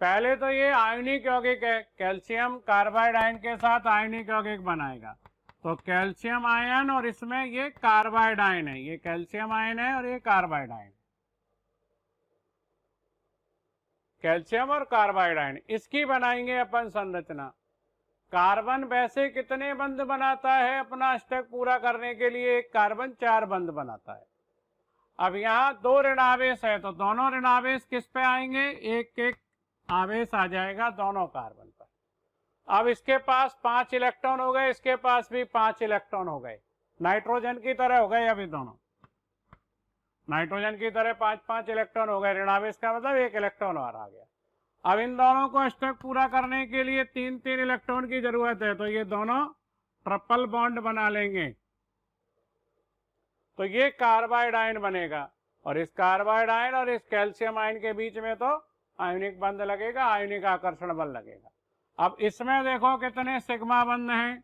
पहले तो ये आयनिक यौगिक है, कैल्शियम कार्बाइड आयन के साथ आयनिक यौगिक बनाएगा, तो कैल्शियम आयन और इसमें ये कार्बाइड आयन है, ये कैल्शियम आयन है और ये कार्बाइड आयन, कैल्शियम और कार्बाइड आयन, इसकी बनाएंगे अपन संरचना। कार्बन वैसे कितने बंध बनाता है अपना अष्टक पूरा करने के लिए? एक कार्बन 4 बंध बनाता है। अब यहाँ 2 ऋणावेश है तो दोनों ऋणावेश किस पे आएंगे? एक एक आवेश आ जाएगा दोनों कार्बन पर। अब इसके पास 5 इलेक्ट्रॉन हो गए, इसके पास भी 5 इलेक्ट्रॉन हो गए, नाइट्रोजन की तरह हो गए। अभी दोनों नाइट्रोजन की तरह 5-5 इलेक्ट्रॉन हो गए, ऋणावेश का मतलब 1 इलेक्ट्रॉन और आ गया। अब इन दोनों को अष्टक पूरा करने के लिए 3-3 इलेक्ट्रॉन की जरूरत है, तो ये दोनों ट्रिपल बॉन्ड बना लेंगे, तो ये कार्बाइड आयन बनेगा। और इस कार्बाइड आयन और इस कैल्शियम आयन के बीच में तो आयनिक बंध लगेगा, आयनिक आकर्षण बल लगेगा। अब इसमें देखो कितने सिग्मा बंध हैं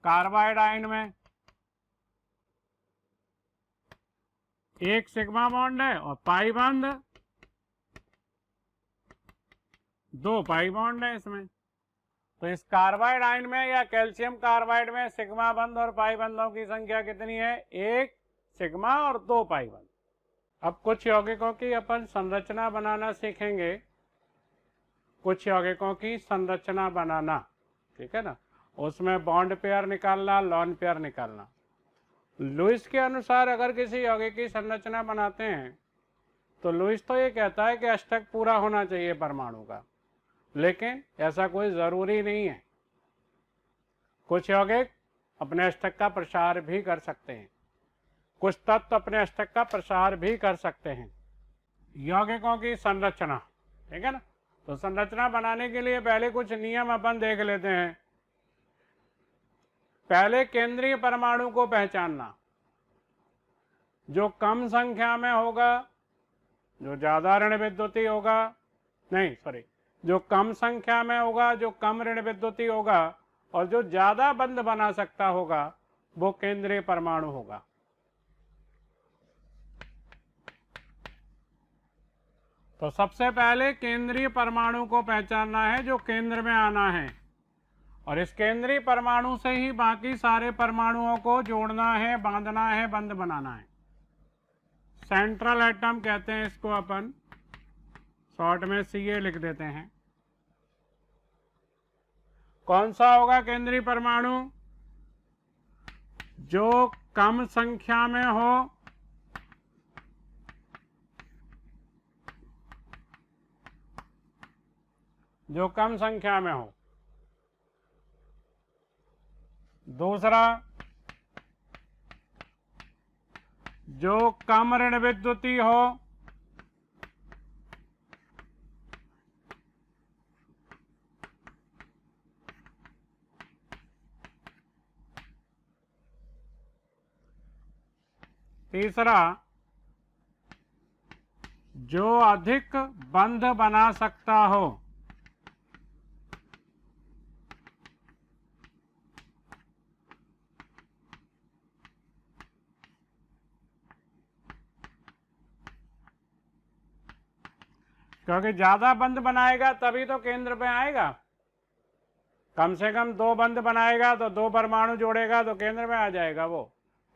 कार्बाइड आयन में, 1 सिग्मा बॉन्ड है और पाई बंध 2 पाई बॉन्ड है इसमें। तो इस कार्बाइड आयन में या कैल्शियम कार्बाइड में सिग्मा बंध और पाई बंधों की संख्या कितनी है? 1 सिग्मा और 2 पाई बंध। अब कुछ यौगिकों की अपन संरचना बनाना सीखेंगे, कुछ यौगिकों की संरचना बनाना, ठीक है ना। उसमें बॉन्ड पेयर निकालना, लॉन पेयर निकालना। लुईस के अनुसार अगर किसी यौगिक की संरचना बनाते हैं तो लुईस तो ये कहता है कि अष्टक पूरा होना चाहिए परमाणु का, लेकिन ऐसा कोई जरूरी नहीं है। कुछ यौगिक अपने अष्टक का प्रसार भी कर सकते हैं, कुछ तत्व अपने अष्टक का प्रसार भी कर सकते हैं। यौगिकों की संरचना, ठीक है ना। तो संरचना बनाने के लिए पहले कुछ नियम अपन देख लेते हैं। पहले केंद्रीय परमाणु को पहचानना, जो कम संख्या में होगा, जो ज्यादा ऋण विद्युतीय होगा, नहीं सॉरी, जो कम संख्या में होगा, जो कम ऋण विद्युतीय होगा और जो ज्यादा बंध बना सकता होगा, वो केंद्रीय परमाणु होगा। तो सबसे पहले केंद्रीय परमाणु को पहचानना है, जो केंद्र में आना है, और इस केंद्रीय परमाणु से ही बाकी सारे परमाणुओं को जोड़ना है, बांधना है, बंध बनाना है। सेंट्रल एटम कहते हैं इसको, अपन शॉर्ट में Ca लिख देते हैं। कौन सा होगा केंद्रीय परमाणु? जो कम संख्या में हो, जो कम संख्या में हो। दूसरा, जो कम ऋण विद्युतीय हो। तीसरा, जो अधिक बंध बना सकता हो। क्योंकि ज्यादा बंध बनाएगा तभी तो केंद्र पे आएगा। कम से कम 2 बंध बनाएगा तो 2 परमाणु जोड़ेगा तो केंद्र में आ जाएगा। वो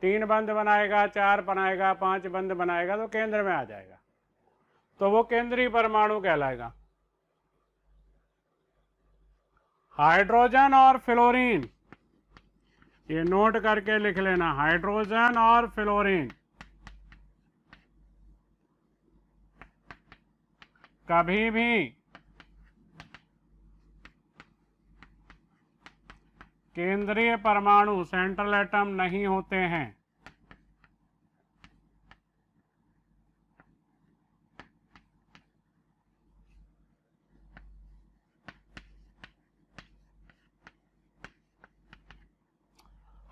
3 बंध बनाएगा, 4 बनाएगा, 5 बंध बनाएगा तो केंद्र में आ जाएगा, तो वो केंद्रीय परमाणु कहलाएगा। हाइड्रोजन और फ्लोरीन, ये नोट करके लिख लेना, हाइड्रोजन और फ्लोरीन कभी भी केंद्रीय परमाणु सेंट्रल एटम नहीं होते हैं।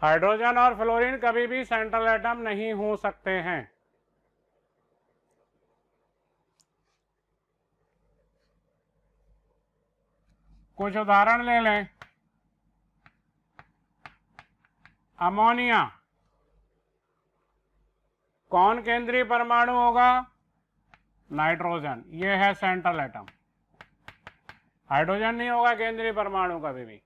हाइड्रोजन और फ्लोरीन कभी भी सेंट्रल एटम नहीं हो सकते हैं। कुछ उदाहरण ले लें। अमोनिया, कौन केंद्रीय परमाणु होगा? नाइट्रोजन, ये है सेंट्रल एटम। हाइड्रोजन नहीं होगा केंद्रीय परमाणु कभी भी।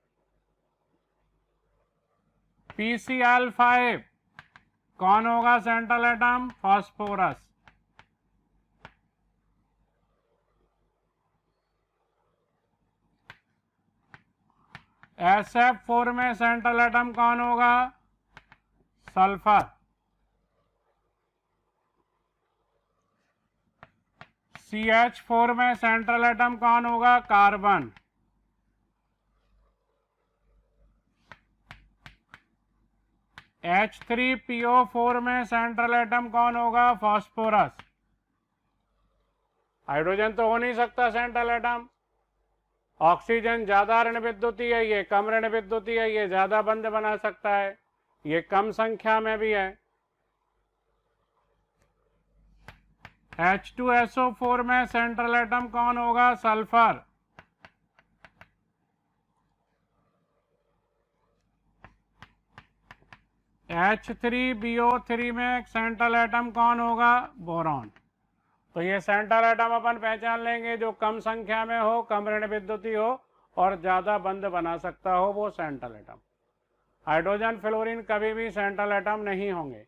PCl5, कौन होगा सेंट्रल एटम? फास्फोरस। SF4 में सेंट्रल एटम कौन होगा? सल्फर। CH4 में सेंट्रल एटम कौन होगा? कार्बन। H3PO4 में सेंट्रल एटम कौन होगा? फास्फोरस। हाइड्रोजन तो हो नहीं सकता सेंट्रल एटम। ऑक्सीजन ज्यादा ऋण विद्युतीय है, ये कम ऋण विद्युतीय है, ये ज्यादा बंध बना सकता है, ये कम संख्या में भी है। H2SO4 में सेंट्रल एटम कौन होगा? सल्फर। H3BO3 में सेंट्रल एटम कौन होगा? बोरॉन। तो ये सेंट्रल एटम अपन पहचान लेंगे, जो कम संख्या में हो, कम ऋण विद्युतीय हो और ज्यादा बंध बना सकता हो, वो सेंट्रल एटम। हाइड्रोजन फ्लोरीन कभी भी सेंट्रल एटम नहीं होंगे।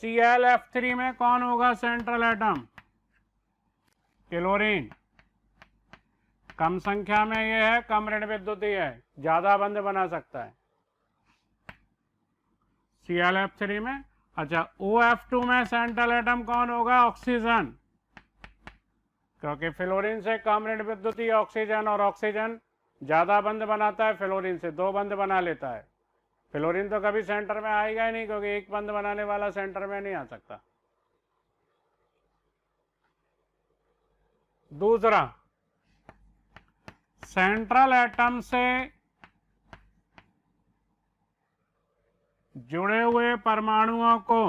ClF3 में कौन होगा सेंट्रल एटम? क्लोरीन। कम संख्या में ये है, कम ऋण विद्युतीय है, ज्यादा बंध बना सकता है ClF3 में। अच्छा, OF2 में सेंट्रल एटम कौन होगा? ऑक्सीजन। क्योंकि फ्लोरीन से कम ऋण विद्युतीय ऑक्सीजन, और ऑक्सीजन ज्यादा बंध बनाता है, फ्लोरीन से 2 बंध बना लेता है। फ्लोरीन तो कभी सेंटर में आएगा ही नहीं, क्योंकि एक बंध बनाने वाला सेंटर में नहीं आ सकता। दूसरा, सेंट्रल एटम से जुड़े हुए परमाणुओं को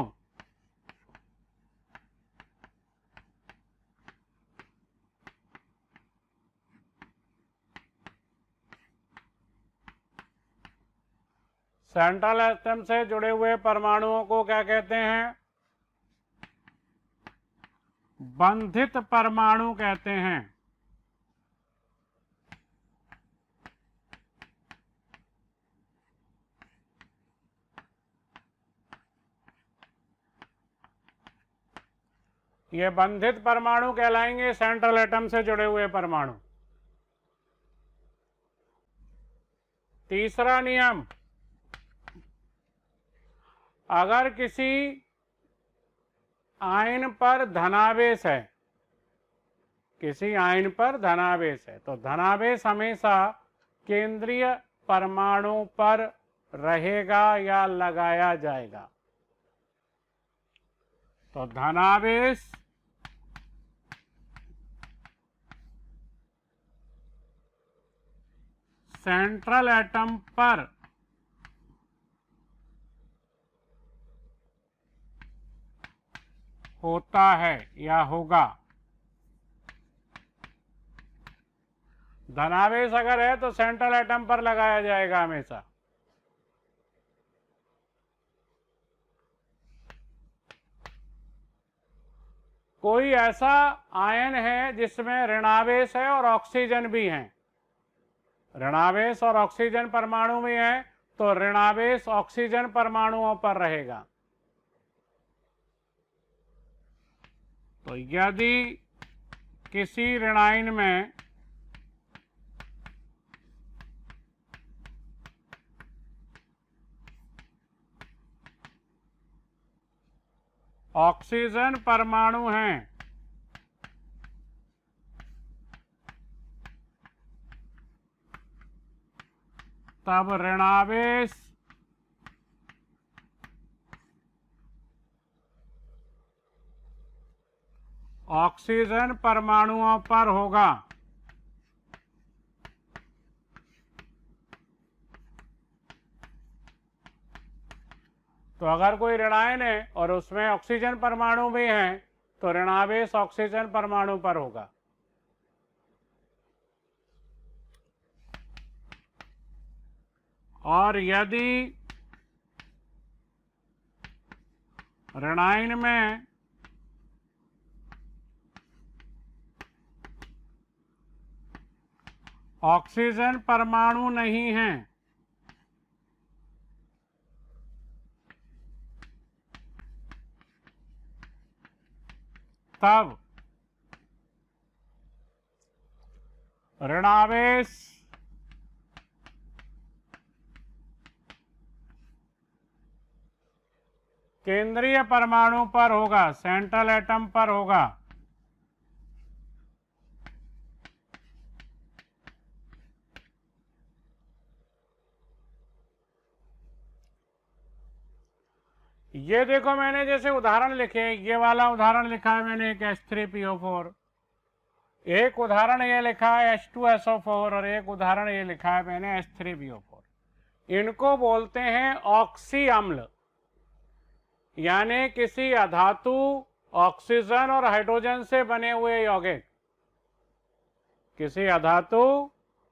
सेंट्रल एटम से जुड़े हुए परमाणुओं को क्या कहते हैं? बंधित परमाणु कहते हैं। ये बंधित परमाणु कहलाएंगे सेंट्रल एटम से जुड़े हुए परमाणु। तीसरा नियम, अगर किसी आयन पर धनावेश है, किसी आयन पर धनावेश है, तो धनावेश हमेशा केंद्रीय परमाणु पर रहेगा या लगाया जाएगा। तो धनावेश सेंट्रल एटम पर होता है या होगा। धनावेश अगर है तो सेंट्रल एटम पर लगाया जाएगा हमेशा। कोई ऐसा आयन है जिसमें ऋणावेश है और ऑक्सीजन भी है, ऋणावेश और ऑक्सीजन परमाणु भी है, तो ऋणावेश ऑक्सीजन परमाणुओं पर रहेगा। तो यदि किसी ऋणायन में ऑक्सीजन परमाणु हैं, तब ऋणावेश ऑक्सीजन परमाणुओं पर होगा। तो अगर कोई ऋणायन है और उसमें ऑक्सीजन परमाणु भी हैं तो ऋणावेश ऑक्सीजन परमाणु पर होगा। और यदि ऋणायन में ऑक्सीजन परमाणु नहीं है तब ऋणावेश केंद्रीय परमाणु पर होगा, सेंट्रल एटम पर होगा। ये देखो मैंने जैसे उदाहरण लिखे, ये वाला उदाहरण लिखा है मैंने एक H3PO4, एक उदाहरण ये लिखा है H2SO4 और एक उदाहरण ये लिखा है मैंने H3PO4। इनको बोलते हैं ऑक्सी अम्ल, यानी किसी अधातु ऑक्सीजन और हाइड्रोजन से बने हुए यौगिक। किसी अधातु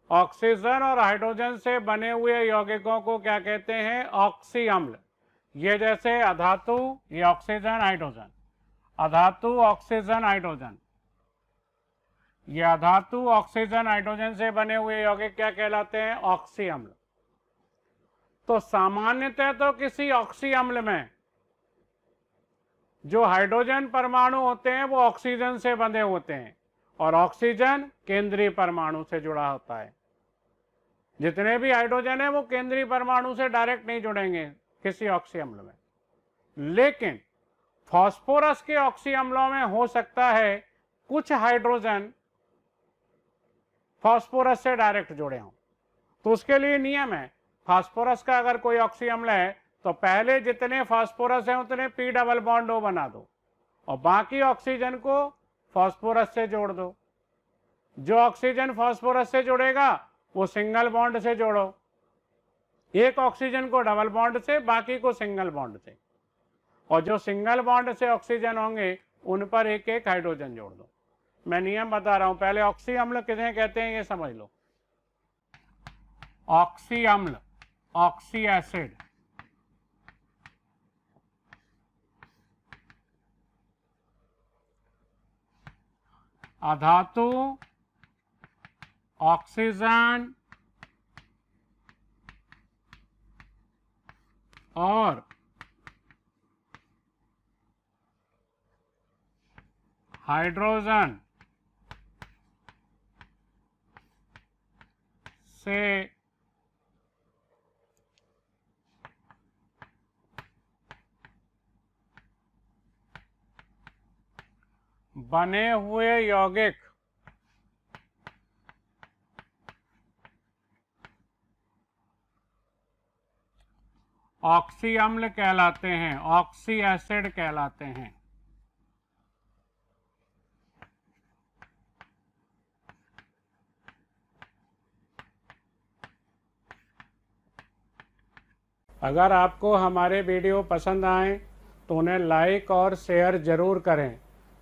ऑक्सीजन और हाइड्रोजन से बने हुए यौगिकों को क्या कहते हैं? ऑक्सी अम्ल। ये जैसे अधातु, ये ऑक्सीजन हाइड्रोजन, अधातु ऑक्सीजन हाइड्रोजन, ये अधातु ऑक्सीजन हाइड्रोजन से बने हुए यौगिक क्या कहलाते हैं? ऑक्सी अम्ल। तो सामान्यतः तो किसी ऑक्सी अम्ल में जो हाइड्रोजन परमाणु होते हैं वो ऑक्सीजन से बंधे होते हैं और ऑक्सीजन केंद्रीय परमाणु से जुड़ा होता है। जितने भी हाइड्रोजन है वो केंद्रीय परमाणु से डायरेक्ट नहीं जुड़ेंगे किसी ऑक्सी अम्ल में। लेकिन फास्फोरस के ऑक्सी अम्लों में हो सकता है कुछ हाइड्रोजन फास्फोरस से डायरेक्ट जुड़े हों। तो उसके लिए नियम है, फास्फोरस का अगर कोई ऑक्सी अम्ल है तो पहले जितने फास्फोरस हैं उतने P डबल बॉन्ड O बना दो और बाकी ऑक्सीजन को फास्फोरस से जोड़ दो। जो ऑक्सीजन फास्फोरस से जुड़ेगा वो सिंगल बॉन्ड से जोड़ो, एक ऑक्सीजन को डबल बॉन्ड से, बाकी को सिंगल बॉन्ड से, और जो सिंगल बॉन्ड से ऑक्सीजन होंगे उन पर एक एक हाइड्रोजन जोड़ दो। मैं नियम बता रहा हूं, पहले ऑक्सी अम्ल किसे कहते हैं ये समझ लो। ऑक्सी अम्ल, ऑक्सी एसिड, अधातु ऑक्सीजन और हाइड्रोजन से बने हुए यौगिक ऑक्सी अम्ल कहलाते हैं, ऑक्सी एसिड कहलाते हैं। अगर आपको हमारे वीडियो पसंद आए तो उन्हें लाइक और शेयर ज़रूर करें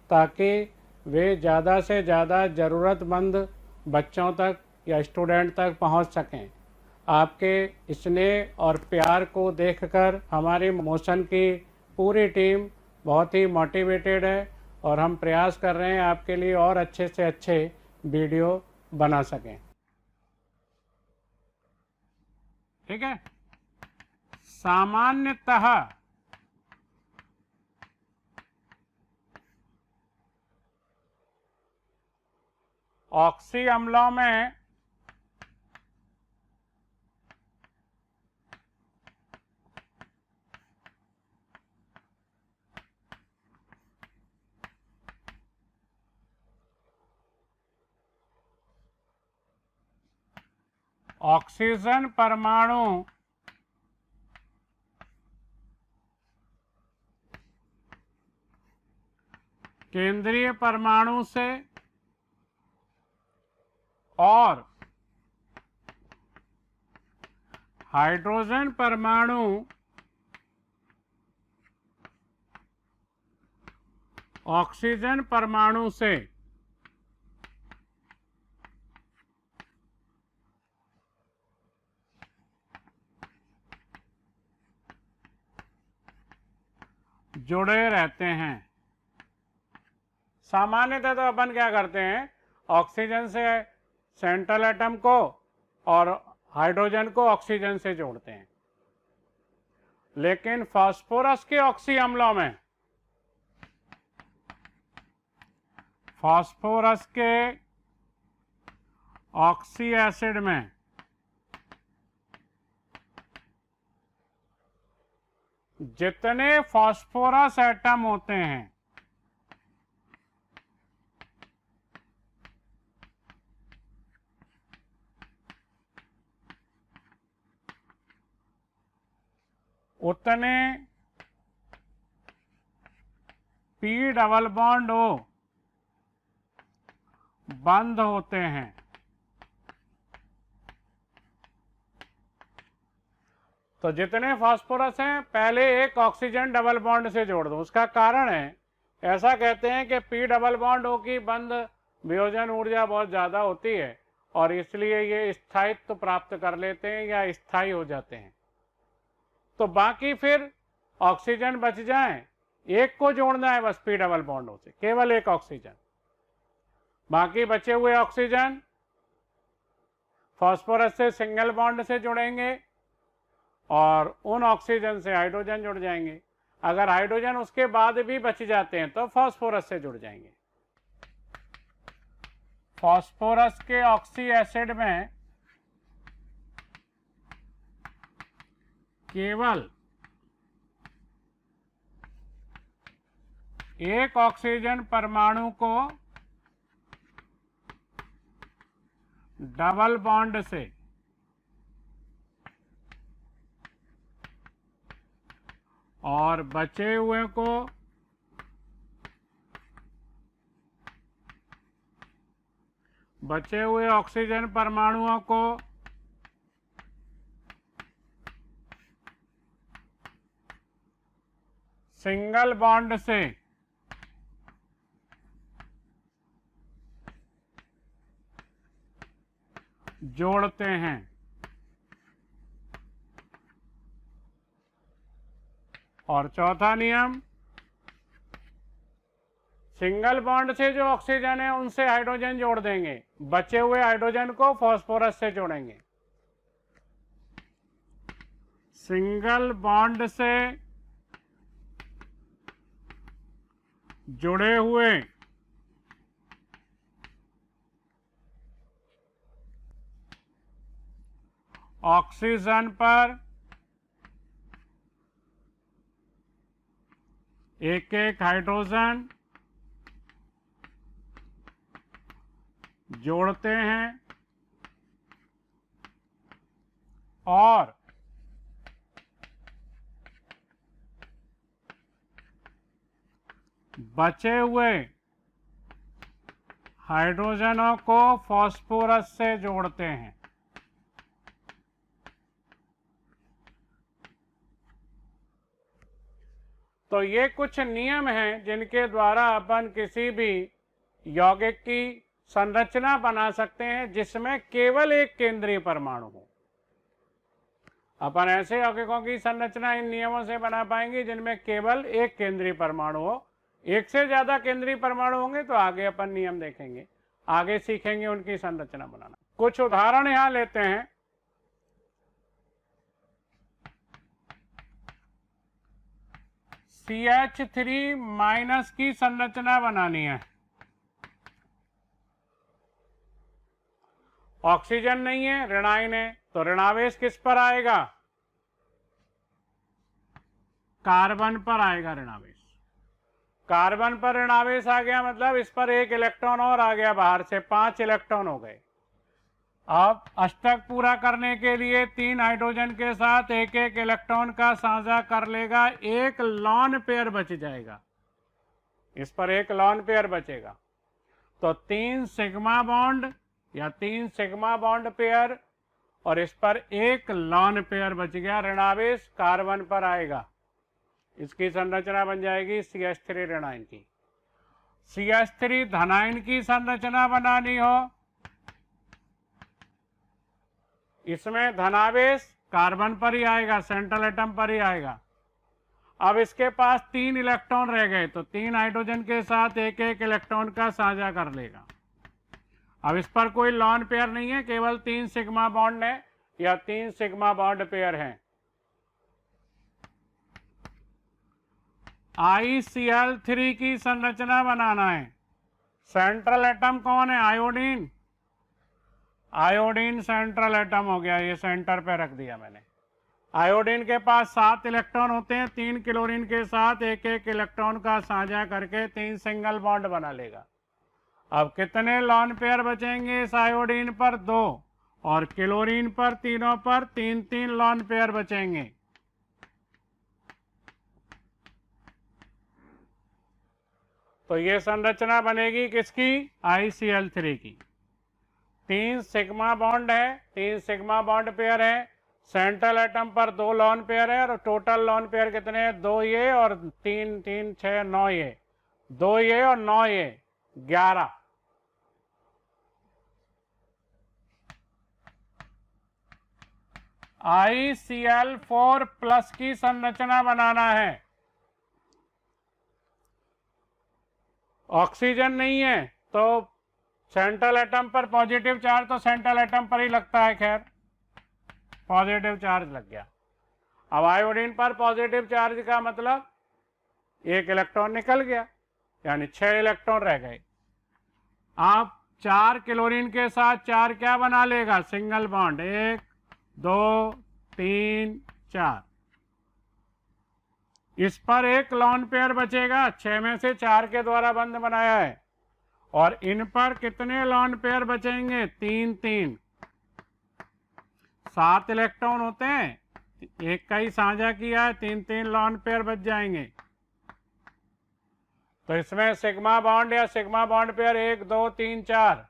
ताकि वे ज़्यादा से ज़्यादा ज़रूरतमंद बच्चों तक या स्टूडेंट तक पहुंच सकें। आपके स्नेह और प्यार को देखकर हमारी मोशन की पूरी टीम बहुत ही मोटिवेटेड है और हम प्रयास कर रहे हैं आपके लिए और अच्छे से अच्छे वीडियो बना सकें। ठीक है। सामान्यतः ऑक्सी अम्लों में ऑक्सीजन परमाणु केंद्रीय परमाणु से और हाइड्रोजन परमाणु ऑक्सीजन परमाणु से जुड़े रहते हैं। सामान्यतः तो अपन क्या करते हैं, ऑक्सीजन से सेंट्रल एटम को और हाइड्रोजन को ऑक्सीजन से जोड़ते हैं, लेकिन फास्फोरस के ऑक्सी अम्लों में, फास्फोरस के ऑक्सी एसिड में जितने फास्फोरस एटम होते हैं उतने पी डबल बॉन्ड ओ बंद होते हैं। तो जितने फास्फोरस हैं पहले एक ऑक्सीजन डबल बॉन्ड से जोड़ दो। उसका कारण है, ऐसा कहते हैं कि पी डबल बॉन्ड ओ की बंद वियोजन ऊर्जा बहुत ज़्यादा होती है और इसलिए ये स्थायित्व प्राप्त कर लेते हैं या स्थायी हो जाते हैं। तो बाकी फिर ऑक्सीजन बच जाए, एक को जोड़ना है बस पी डबल बॉन्ड ओ से, केवल एक ऑक्सीजन। बाकी बचे हुए ऑक्सीजन फास्फोरस से सिंगल बॉन्ड से जुड़ेंगे और उन ऑक्सीजन से हाइड्रोजन जुड़ जाएंगे। अगर हाइड्रोजन उसके बाद भी बच जाते हैं तो फास्फोरस से जुड़ जाएंगे। फास्फोरस के ऑक्सी एसिड में केवल एक ऑक्सीजन परमाणु को डबल बॉन्ड से और बचे हुए को बचे हुए ऑक्सीजन परमाणुओं को सिंगल बॉन्ड से जोड़ते हैं। और चौथा नियम, सिंगल बॉन्ड से जो ऑक्सीजन है उनसे हाइड्रोजन जोड़ देंगे, बचे हुए हाइड्रोजन को फास्फोरस से जोड़ेंगे। सिंगल बॉन्ड से जुड़े हुए ऑक्सीजन पर एक एक हाइड्रोजन जोड़ते हैं और बचे हुए हाइड्रोजनों को फास्फोरस से जोड़ते हैं। तो ये कुछ नियम हैं जिनके द्वारा अपन किसी भी यौगिक की संरचना बना सकते हैं जिसमें केवल एक केंद्रीय परमाणु हो। अपन ऐसे यौगिकों की संरचना इन नियमों से बना पाएंगे जिनमें केवल एक केंद्रीय परमाणु हो। एक से ज्यादा केंद्रीय परमाणु होंगे तो आगे अपन नियम देखेंगे, आगे सीखेंगे उनकी संरचना बनाना। कुछ उदाहरण यहां लेते हैं। CH3- की संरचना बनानी है। ऑक्सीजन नहीं है, ऋणायन है, तो ऋणावेश किस पर आएगा? कार्बन पर आएगा ऋणावेश। कार्बन पर ऋणावेश आ गया मतलब इस पर एक इलेक्ट्रॉन और आ गया बाहर से, 5 इलेक्ट्रॉन हो गए। अब अष्टक पूरा करने के लिए 3 हाइड्रोजन के साथ एक एक इलेक्ट्रॉन का साझा कर लेगा, एक लॉन पेयर बच जाएगा। इस पर एक लॉन पेयर बचेगा तो 3 सिग्मा बॉन्ड या 3 सिग्मा बॉन्ड पेयर और इस पर एक लॉन पेयर बच गया। ऋणावेश कार्बन पर आएगा, इसकी संरचना बन जाएगी CH3 ऋणायन की। CH3 धनायन की संरचना बनानी हो, इसमें धनावेश कार्बन पर ही आएगा, सेंट्रल एटम पर ही आएगा। अब इसके पास 3 इलेक्ट्रॉन रह गए तो 3 हाइड्रोजन के साथ एक एक इलेक्ट्रॉन का साझा कर लेगा। अब इस पर कोई लॉन पेयर नहीं है, केवल 3 सिग्मा बॉन्ड है या 3 सिग्मा बॉन्ड पेयर है। ICl3 की संरचना बनाना है। सेंट्रल एटम कौन है? आयोडीन। आयोडीन सेंट्रल एटम हो गया, ये सेंटर पे रख दिया मैंने। आयोडीन के पास 7 इलेक्ट्रॉन होते हैं, 3 क्लोरीन के साथ एक एक इलेक्ट्रॉन का साझा करके 3 सिंगल बॉन्ड बना लेगा। अब कितने लॉन पेयर बचेंगे इस आयोडीन पर? 2, और क्लोरीन पर तीनों पर 3-3 लॉन पेयर बचेंगे। तो ये संरचना बनेगी किसकी? ICl3 की। 3 सिग्मा बॉन्ड है, 3 सिग्मा बॉन्ड पेयर है, सेंट्रल एटम पर 2 लॉन पेयर है, और टोटल लॉन पेयर कितने हैं? 2 ये और 3 3 6 9 ये, 2 ये और 9 ये, 11। ICl4 प्लस की संरचना बनाना है। ऑक्सीजन नहीं है तो सेंट्रल एटम पर पॉजिटिव चार्ज तो सेंट्रल एटम पर ही लगता है, खैर पॉजिटिव चार्ज लग गया। अब आयोडीन पर पॉजिटिव चार्ज का मतलब 1 इलेक्ट्रॉन निकल गया, यानी 6 इलेक्ट्रॉन रह गए। आप 4 क्लोरीन के साथ 4 क्या बना लेगा? Single bond. 1 2 3 4। इस पर एक लॉन पेयर बचेगा, 6 में से 4 के द्वारा बंध बनाया है। और इन पर कितने लॉन पेयर बचेंगे? 3 3। 7 इलेक्ट्रॉन होते हैं, एक का ही साझा किया है, 3 3 लॉन पेयर बच जाएंगे। तो इसमें सिग्मा बॉन्ड या sigma bond pair 1 2 3 4,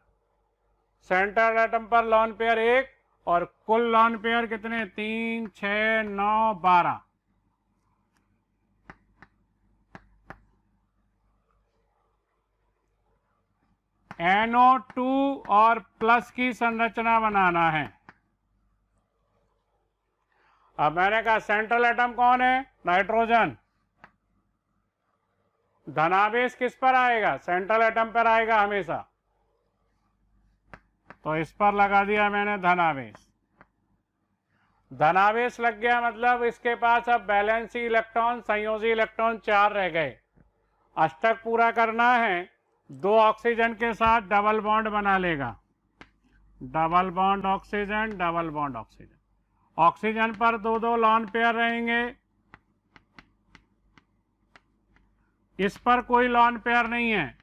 central atom पर लॉन पेयर 1, और कुल लॉन पेयर कितने? 3 6 9 12। NO2 और प्लस की संरचना बनाना है। अब मैंने कहा सेंट्रल एटम कौन है? नाइट्रोजन। धनावेश किस पर आएगा? सेंट्रल एटम पर आएगा हमेशा, तो इस पर लगा दिया मैंने धनावेश। धनावेश लग गया मतलब इसके पास अब बैलेंसी इलेक्ट्रॉन, संयोजी इलेक्ट्रॉन 4 रह गए। अष्टक पूरा करना है, 2 ऑक्सीजन के साथ डबल बॉन्ड बना लेगा। Double bond oxygen, double bond oxygen. Oxygen पर 2 2 लॉन पेयर रहेंगे, इस पर कोई लॉन पेयर नहीं है।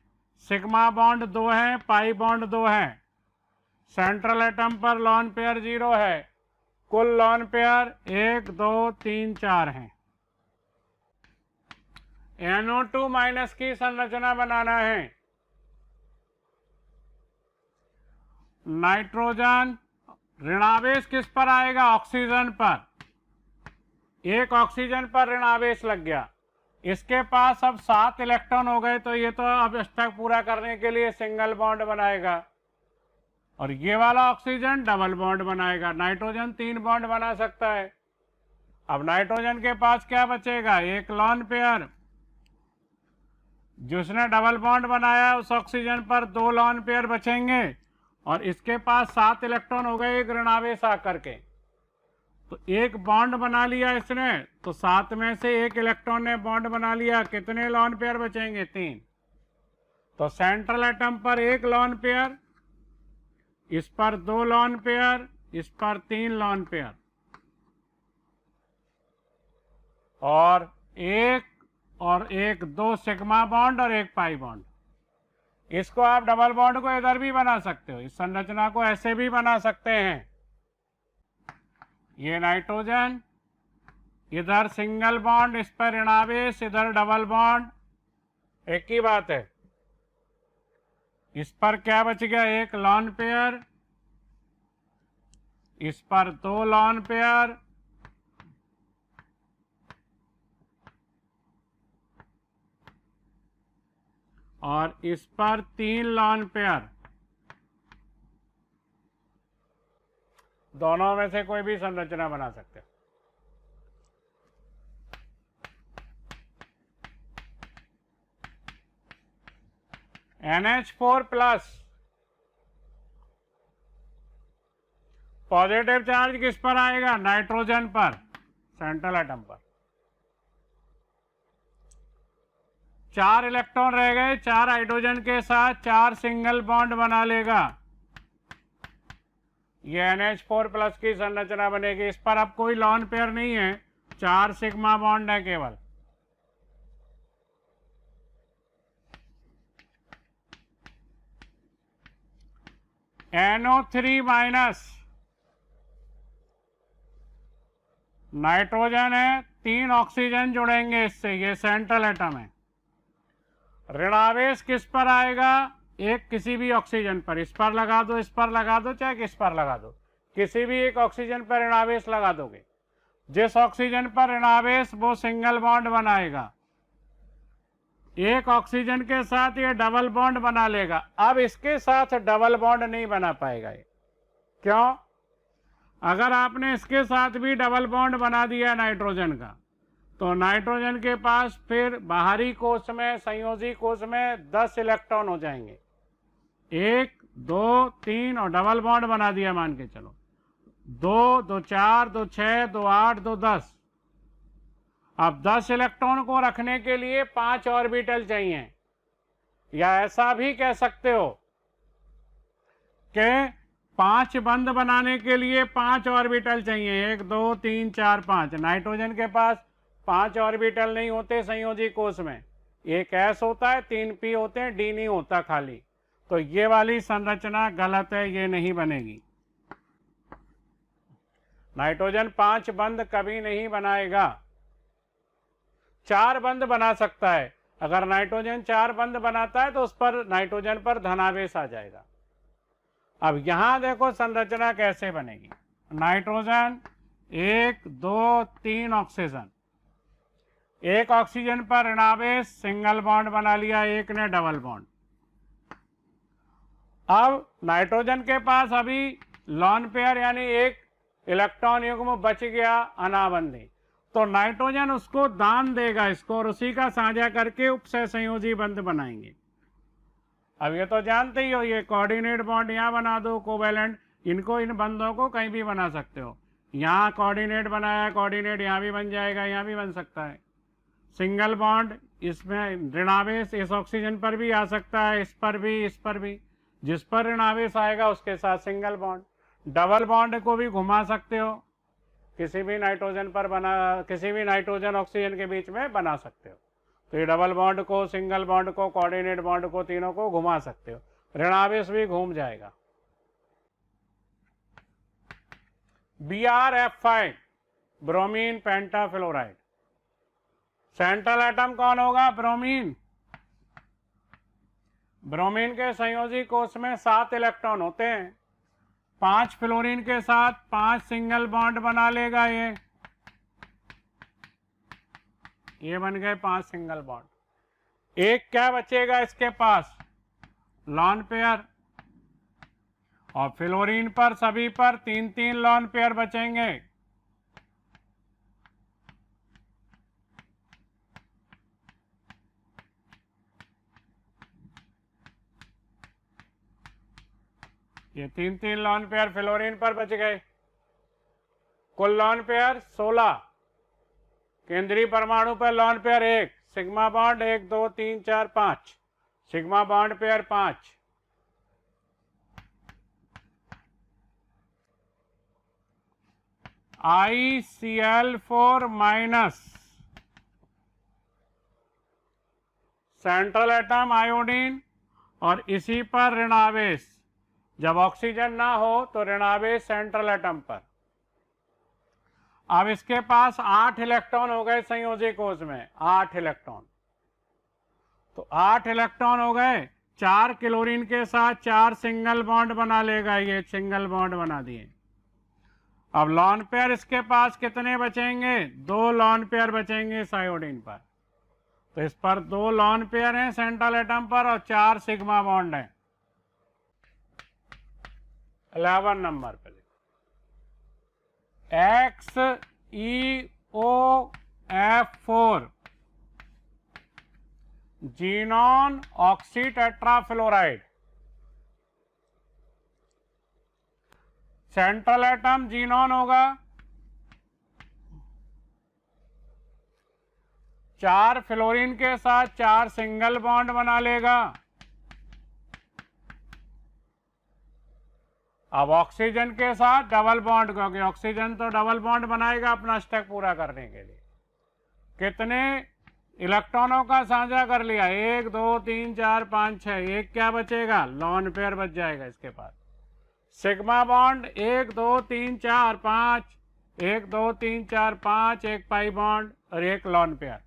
सिग्मा बॉन्ड 2 है, पाई बॉन्ड 2 है। सेंट्रल एटम पर लॉन पेयर 0 है। कुल लॉन पेयर 1 2 3 4 हैं। NO2 माइनस की संरचना बनाना है। नाइट्रोजन, ऋणावेश किस पर आएगा? ऑक्सीजन पर। एक ऑक्सीजन पर ऋणावेश लग गया, इसके पास अब 7 इलेक्ट्रॉन हो गए, तो ये तो अब अष्टक पूरा करने के लिए सिंगल बॉन्ड बनाएगा, और ये वाला ऑक्सीजन डबल बॉन्ड बनाएगा। नाइट्रोजन 3 बॉन्ड बना सकता है। अब नाइट्रोजन के पास क्या बचेगा? एक लॉन पेयर। जिसने डबल बॉन्ड बनाया उस ऑक्सीजन पर 2 लॉन पेयर बचेंगे, और इसके पास 7 इलेक्ट्रॉन हो गए एक ऋणावेश आकर के। तो एक बॉन्ड बना लिया इसने, तो 7 में से एक इलेक्ट्रॉन ने बॉन्ड बना लिया, कितने लॉन पेयर बचेंगे? 3। तो सेंट्रल एटम पर 1 लॉन पेयर, इस पर 2 लॉन पेयर, इस पर 3 लॉन पेयर, और एक 2 सिग्मा बॉन्ड और 1 पाई बॉन्ड। इसको आप डबल बॉन्ड को इधर भी बना सकते हो, इस संरचना को ऐसे भी बना सकते हैं। ये नाइट्रोजन, इधर सिंगल बॉन्ड, इस पर ऋणावेश, इधर डबल बॉन्ड, एक ही बात है। इस पर क्या बच गया? 1 लॉन पेयर, इस पर 2 लॉन पेयर, और इस पर 3 लॉन पेयर, दोनों में से कोई भी संरचना बना सकते हो। NH4 प्लस पॉजिटिव चार्ज किस पर आएगा? नाइट्रोजन पर, सेंट्रल एटम पर। 4 इलेक्ट्रॉन रह गए, 4 हाइड्रोजन के साथ 4 सिंगल बॉन्ड बना लेगा, ये NH4 प्लस की संरचना बनेगी। इस पर अब कोई लॉन पेयर नहीं है, 4 सिग्मा बॉन्ड है केवल। NO3 माइनस नाइट्रोजन है, 3 ऑक्सीजन जुड़ेंगे इससे, ये सेंट्रल एटम है। ऋणावेश किस पर आएगा? एक किसी भी ऑक्सीजन पर, इस पर लगा दो, इस पर लगा दो, चाहे किस पर लगा दो, किसी भी एक ऑक्सीजन पर ऋणावेश लगा दोगे। जिस ऑक्सीजन पर ऋणावेश वो सिंगल बॉन्ड बनाएगा, एक ऑक्सीजन के साथ ये डबल बॉन्ड बना लेगा। अब इसके साथ डबल बॉन्ड नहीं बना पाएगा ये, क्यों? अगर आपने इसके साथ भी डबल बॉन्ड बना दिया नाइट्रोजन का, तो नाइट्रोजन के पास फिर बाहरी कोश में, संयोजी कोश में 10 इलेक्ट्रॉन हो जाएंगे, 1 2 3 और डबल बॉन्ड बना दिया मान के चलो, 2 2 4 2 6 2 8 2 10। अब 10 इलेक्ट्रॉन को रखने के लिए 5 ऑर्बिटल चाहिए, या ऐसा भी कह सकते हो कि 5 बंध बनाने के लिए 5 ऑर्बिटल चाहिए, 1 2 3 4 5। नाइट्रोजन के पास 5 ऑर्बिटल नहीं होते संयोजी कोश में, एक S होता है, 3 P होते हैं, D नहीं होता खाली। तो ये वाली संरचना गलत है, ये नहीं बनेगी। नाइट्रोजन 5 बंध कभी नहीं बनाएगा, 4 बंध बना सकता है। अगर नाइट्रोजन 4 बंध बनाता है तो उस पर, नाइट्रोजन पर धनावेश आ जाएगा। अब यहां देखो संरचना कैसे बनेगी। नाइट्रोजन 1 2 3 ऑक्सीजन, एक ऑक्सीजन पर ऋणावेश, सिंगल बॉन्ड बना लिया, एक ने डबल बॉन्ड। अब नाइट्रोजन के पास अभी लॉन पेयर यानी एक इलेक्ट्रॉन युग्म बच गया अनाबंधी, तो नाइट्रोजन उसको दान देगा इसको, और उसी का साझा करके उपसह संयोजी बंध बनाएंगे। अब ये तो जानते ही हो, ये कोऑर्डिनेट बॉन्ड यहाँ बना दो, कोवैलेंट, इनको, इन बंधों को कहीं भी बना सकते हो। यहाँ कोऑर्डिनेट बनाया, कोऑर्डिनेट यहाँ भी बन जाएगा, यहाँ भी बन सकता है। सिंगल बॉन्ड, इसमें ऋणावेश इस ऑक्सीजन पर भी आ सकता है, इस पर भी, इस पर भी, जिस पर ऋणावेश आएगा उसके साथ सिंगल बॉन्ड। डबल बॉन्ड को भी घुमा सकते हो, किसी भी नाइट्रोजन पर बना, किसी भी नाइट्रोजन ऑक्सीजन के बीच में बना सकते हो। तो ये डबल बॉन्ड को, सिंगल बॉन्ड को, कोऑर्डिनेट बॉन्ड को, तीनों को घुमा सकते हो, ऋणावेश भी घूम जाएगा। BrF5 ब्रोमीन पेंटाफ्लोराइड, सेंट्रल एटम कौन होगा? ब्रोमीन। ब्रोमीन के संयोजी कोश में 7 इलेक्ट्रॉन होते हैं, 5 फ्लोरीन के साथ 5 सिंगल बॉन्ड बना लेगा ये बन गए 5 सिंगल बॉन्ड। एक क्या बचेगा इसके पास? लॉन पेयर, और फ्लोरीन पर सभी पर 3-3 लॉन पेयर बचेंगे। ये 3-3 लॉन पेयर फ्लोरीन पर बच गए। कुल लॉन पेयर 16, केंद्रीय परमाणु पर lone pair 1, sigma bond 1 2 3 4 5, sigma bond pair 5। ICl4 minus, central atom iodine, और इसी पर ऋणावेश। जब ऑक्सीजन ना हो तो ऋणावेश सेंट्रल एटम पर। अब इसके पास 8 इलेक्ट्रॉन हो गए संयोजी कोश में, 8 इलेक्ट्रॉन। तो 8 इलेक्ट्रॉन हो गए, 4 क्लोरीन के साथ 4 सिंगल बॉन्ड बना लेगा, ये सिंगल बॉन्ड बना दिए। अब लॉन पेयर इसके पास कितने बचेंगे? 2 लॉन पेयर बचेंगे इस आयोडीन पर। तो इस पर 2 लॉन पेयर हैं सेंट्रल एटम पर और 4 सिग्मा बॉन्ड हैं। 11 नंबर पे XeOF4 xenon oxy tetrafluoride. Central atom xenon होगा, 4 फ्लोरीन के साथ 4 सिंगल बॉन्ड बना लेगा। अब ऑक्सीजन के साथ डबल बॉन्ड, क्योंकि ऑक्सीजन तो डबल बॉन्ड बनाएगा अपना स्टेक पूरा करने के लिए। कितने इलेक्ट्रॉनों का साझा कर लिया? 1 2 3 4 5 6। एक क्या बचेगा? लॉन पेयर बच जाएगा इसके पास। सिग्मा बॉन्ड 1 2 3 4 5, 1 2 3 4 5, एक पाई बॉन्ड और एक lone pair.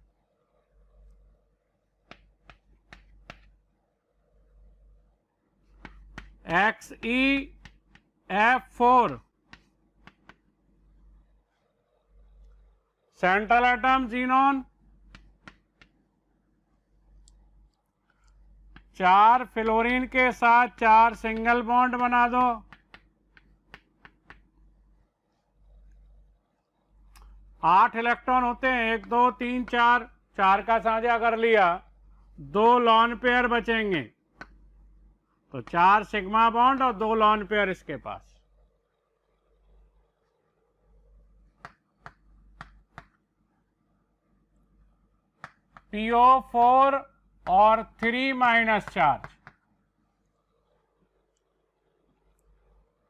XeF4 central atom xenon, 4 fluorine के साथ 4 सिंगल बॉन्ड बना दो। आठ इलेक्ट्रॉन होते हैं, 1 2 3 4, 4 का साझा कर लिया, 2 लॉन पेयर बचेंगे। तो 4 सिग्मा बॉन्ड और 2 लॉन पेयर इसके पास। PO4 और 3 माइनस चार्ज।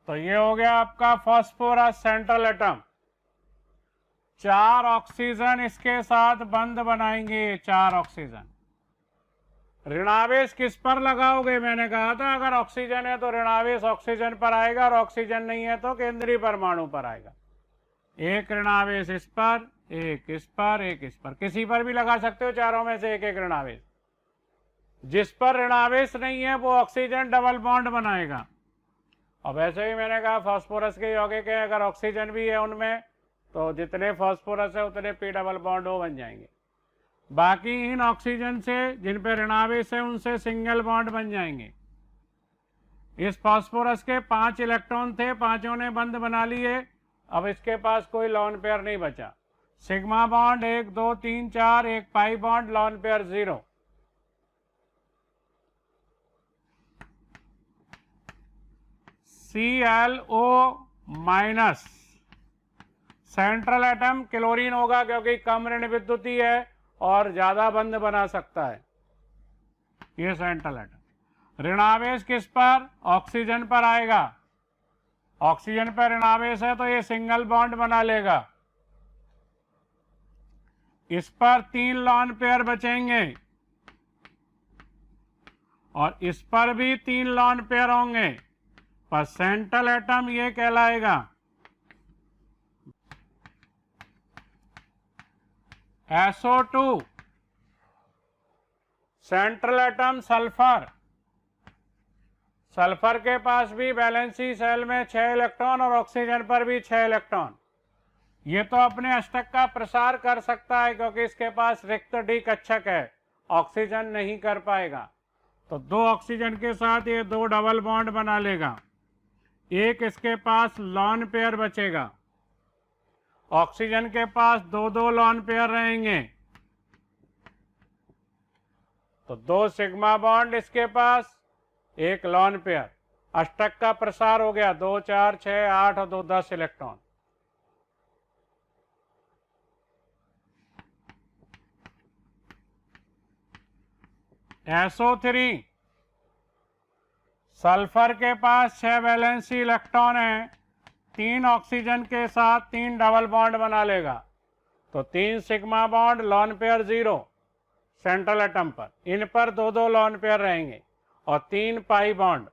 तो ये हो गया आपका फास्फोरस सेंट्रल एटम। 4 ऑक्सीजन इसके साथ बंद बनाएंगे, 4 ऑक्सीजन। ऋणावेश किस पर लगाओगे? मैंने कहा था अगर ऑक्सीजन है तो ऋणावेश ऑक्सीजन पर आएगा और ऑक्सीजन नहीं है तो केंद्रीय परमाणु पर आएगा। एक ऋणावेश इस पर, एक इस पर, एक इस पर, किसी पर भी लगा सकते हो, चारों में से एक एक ऋणावेश। जिस पर ऋणावेश नहीं है वो ऑक्सीजन डबल बॉन्ड बनाएगा। और वैसे ही मैंने कहा फास्फोरस के यौगिक है, अगर ऑक्सीजन भी है उनमें तो जितने फास्फोरस है उतने पी डबल बॉन्ड ओ बन जाएंगे। बाकी इन ऑक्सीजन से जिन पे ऋणावेश है उनसे सिंगल बॉन्ड बन जाएंगे। इस फास्फोरस के 5 इलेक्ट्रॉन थे, पांचों ने बंद बना लिए। अब इसके पास कोई लॉन पेयर नहीं बचा। सिग्मा बॉन्ड 1 2 3 4, एक pi bond, lone pair 0। ClO minus central atom chlorine होगा क्योंकि कम ऋण विद्युती है और ज्यादा बंध बना सकता है। ये सेंट्रल एटम। ऋणावेश किस पर? ऑक्सीजन पर आएगा। ऑक्सीजन पर ऋणावेश है तो ये सिंगल बॉन्ड बना लेगा। इस पर 3 लॉन पेयर बचेंगे और इस पर भी 3 लॉन पेयर होंगे, पर सेंट्रल एटम ये कहलाएगा। SO2 central atom sulphur. Sulphur के पास भी वैलेंसी सेल में 6 इलेक्ट्रॉन और ऑक्सीजन पर भी 6 इलेक्ट्रॉन। ये तो अपने अष्टक का प्रसार कर सकता है क्योंकि इसके पास रिक्त डी कक्षक है, ऑक्सीजन नहीं कर पाएगा। तो 2 ऑक्सीजन के साथ ये 2 डबल बॉन्ड बना लेगा। एक इसके पास लॉन पेयर बचेगा। ऑक्सीजन के पास 2 लॉन पेयर रहेंगे। तो 2 सिग्मा बॉन्ड इसके पास, एक लॉन पेयर। अष्टक का प्रसार हो गया, 2 4 6 8 और 2 10 इलेक्ट्रॉन। SO3 सल्फर के पास 6 वैलेंसी इलेक्ट्रॉन है, 3 ऑक्सीजन के साथ 3 डबल बॉन्ड बना लेगा। तो 3 sigma bond, lone pair 0 central atom पर। इन पर 2 लॉन पेयर रहेंगे और 3 पाई बॉन्ड।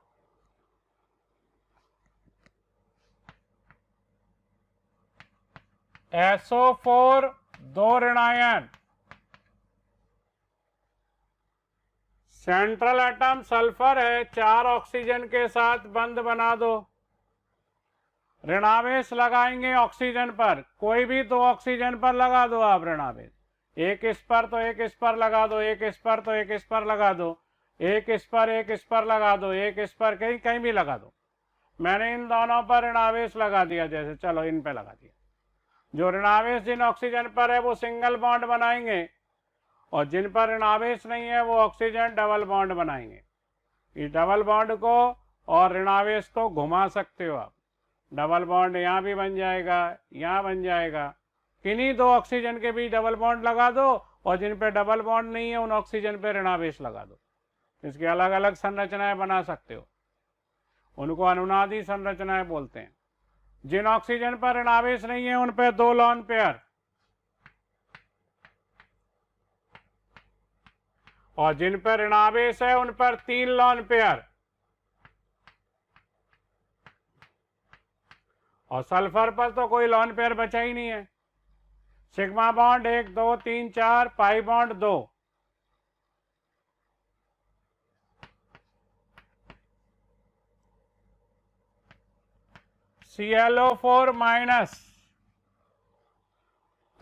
SO4 2 ऋणायन। सेंट्रल एटम सल्फर है, 4 ऑक्सीजन के साथ बंद बना दो। ऋणावेश लगाएंगे ऑक्सीजन पर, कोई भी 2 ऑक्सीजन पर लगा दो आप ऋणावेश। एक इस पर तो एक इस पर लगा दो, एक इस पर तो एक इस पर लगा दो, एक इस पर एक इस पर लगा दो, एक इस पर कहीं कहीं भी लगा दो। मैंने इन दोनों पर ऋणावेश लगा दिया, जैसे चलो इन पे लगा दिया। जो ऋणावेश जिन ऑक्सीजन पर है वो सिंगल बॉन्ड बनाएंगे, और जिन पर ऋणावेश नहीं है वो ऑक्सीजन डबल बॉन्ड बनाएंगे। इस डबल बॉन्ड को और ऋणावेश को घुमा सकते हो आप। डबल बॉन्ड यहाँ भी बन जाएगा, यहाँ बन जाएगा। किन्हीं दो ऑक्सीजन के बीच डबल बॉन्ड लगा दो, और जिन पे डबल बॉन्ड नहीं है उन ऑक्सीजन पे ऋणावेश लगा दो। इसकी अलग अलग संरचनाएं बना सकते हो, उनको अनुनादी संरचनाएं बोलते हैं। जिन ऑक्सीजन पर ऋणावेश नहीं है उन पे 2 लॉन पेयर, और जिन पर ऋणावेश है उन पर 3 लॉन पेयर। और सल्फर पर तो कोई लॉन पेयर बचा ही नहीं है। Sigma bond 1 2 3 4, pi bond 2। ClO4 minus,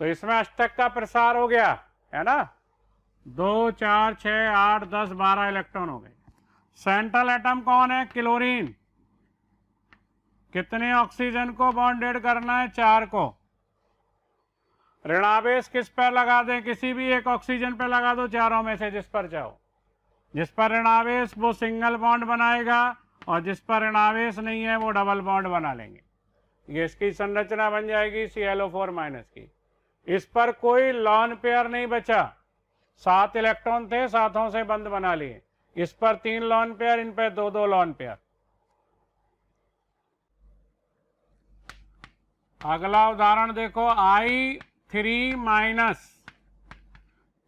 तो इसमें अष्टक का प्रसार हो गया है ना, 2 4 6 8 10 12 इलेक्ट्रॉन हो गए। सेंट्रल एटम कौन है? क्लोरीन। कितने ऑक्सीजन को बॉन्डेड करना है? 4 को। ऋणावेश किस पर लगा दें? किसी भी एक ऑक्सीजन पर लगा दो, चारों में से जिस पर चाहो। जिस पर ऋणावेश वो सिंगल बॉन्ड बनाएगा, और जिस पर ऋणावेश नहीं है वो डबल बॉन्ड बना लेंगे। ये इसकी संरचना बन जाएगी ClO4 माइनस की। इस पर कोई लॉन पेयर नहीं बचा, 7 इलेक्ट्रॉन थे, सातों से बंद बना लिए। इस पर 3 लॉन पेयर, इन पर 2 2 लॉन पेयर। अगला उदाहरण देखो, I3 माइनस,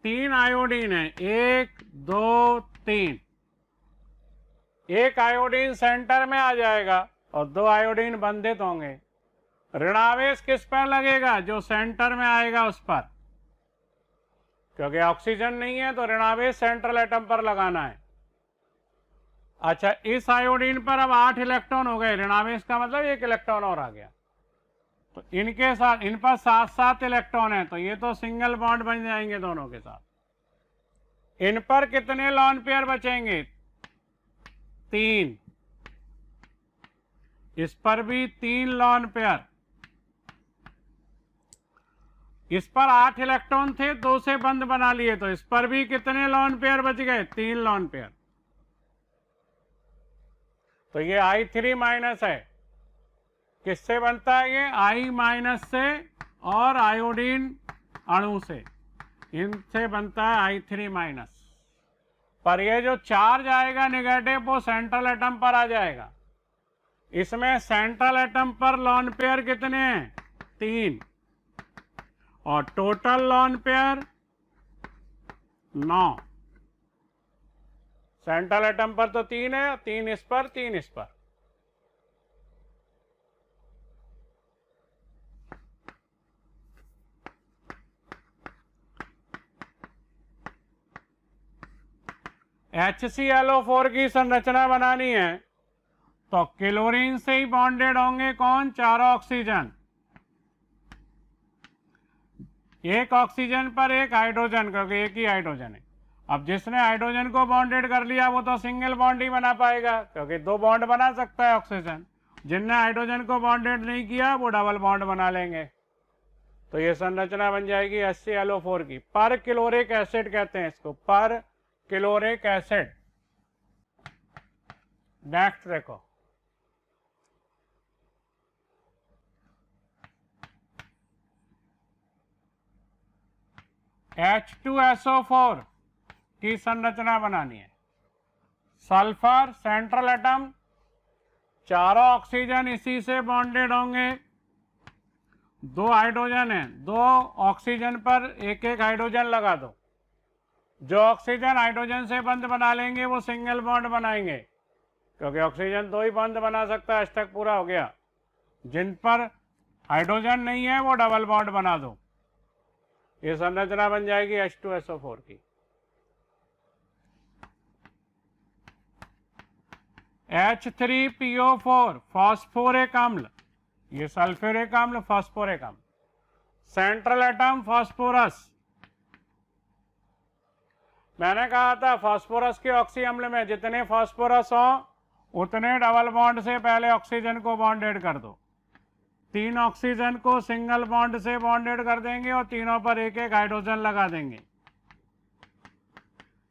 3 आयोडीन है, 1 2 3। एक आयोडीन सेंटर में आ जाएगा और 2 आयोडीन बंधित होंगे। ऋणावेश किस पर लगेगा? जो सेंटर में आएगा उस पर, क्योंकि ऑक्सीजन नहीं है तो ऋणावेश सेंट्रल एटम पर लगाना है। अच्छा, इस आयोडीन पर अब 8 इलेक्ट्रॉन हो गए, ऋणावेश का मतलब 1 इलेक्ट्रॉन और आ गया। तो इनके साथ, इन पर 7 इलेक्ट्रॉन है, तो ये तो सिंगल बॉन्ड बन जाएंगे दोनों के साथ। इन पर कितने लॉन पेयर बचेंगे? 3। इस पर भी 3 लॉन पेयर। इस पर 8 इलेक्ट्रॉन थे, 2 से बंद बना लिए, तो इस पर भी कितने लॉन पेयर बच गए? 3 लॉन पेयर। तो ये I3 माइनस है। किससे बनता है ये? I माइनस से और आयोडीन अणु से, इनसे बनता है I3 माइनस। पर ये जो चार्ज आएगा नेगेटिव, वो सेंट्रल एटम पर आ जाएगा। इसमें सेंट्रल एटम पर लॉन पेयर कितने हैं? 3, और total lone pair 9। Central atom पर तो 3 है, 3 इस पर 3 इस पर। HClO4 की संरचना बनानी है तो क्लोरीन से ही बॉन्डेड होंगे कौन? 4 ऑक्सीजन। एक ऑक्सीजन पर एक हाइड्रोजन, क्योंकि एक ही हाइड्रोजन है। अब जिसने हाइड्रोजन को बॉन्डेड कर लिया वो तो सिंगल बॉन्ड ही बना पाएगा, क्योंकि 2 बॉन्ड बना सकता है ऑक्सीजन। जिनने हाइड्रोजन को बॉन्डेड नहीं किया वो डबल बॉन्ड बना लेंगे। तो ये संरचना बन जाएगी HClO4 की। पर क्लोरिक एसिड कहते हैं इसको, पर क्लोरिक एसिड। नेक्स्ट देखो, H2SO4 की संरचना बनानी है। सल्फर सेंट्रल एटम, चारों ऑक्सीजन इसी से बॉन्डेड होंगे। 2 हाइड्रोजन है, 2 ऑक्सीजन पर एक एक हाइड्रोजन लगा दो। जो ऑक्सीजन हाइड्रोजन से बंद बना लेंगे वो सिंगल बॉन्ड बनाएंगे, क्योंकि ऑक्सीजन 2 ही बंद बना सकता है। अष्टक पूरा हो गया। जिन पर हाइड्रोजन नहीं है वो डबल बॉन्ड बना दो। ये संरचना बन जाएगी H2SO4 की। H3PO4 फॉस्फोरिक अम्ल, ये सल्फ्यूरिक अम्ल, फॉस्फोरिक अम्ल। सेंट्रल एटम फॉस्फोरस, मैंने कहा था फास्फोरस के ऑक्सी अम्ल में जितने फास्फोरस हो उतने डबल बॉन्ड से पहले ऑक्सीजन को बॉन्डेड कर दो। 3 ऑक्सीजन को सिंगल बॉन्ड से बॉन्डेड कर देंगे और तीनों पर एक एक हाइड्रोजन लगा देंगे।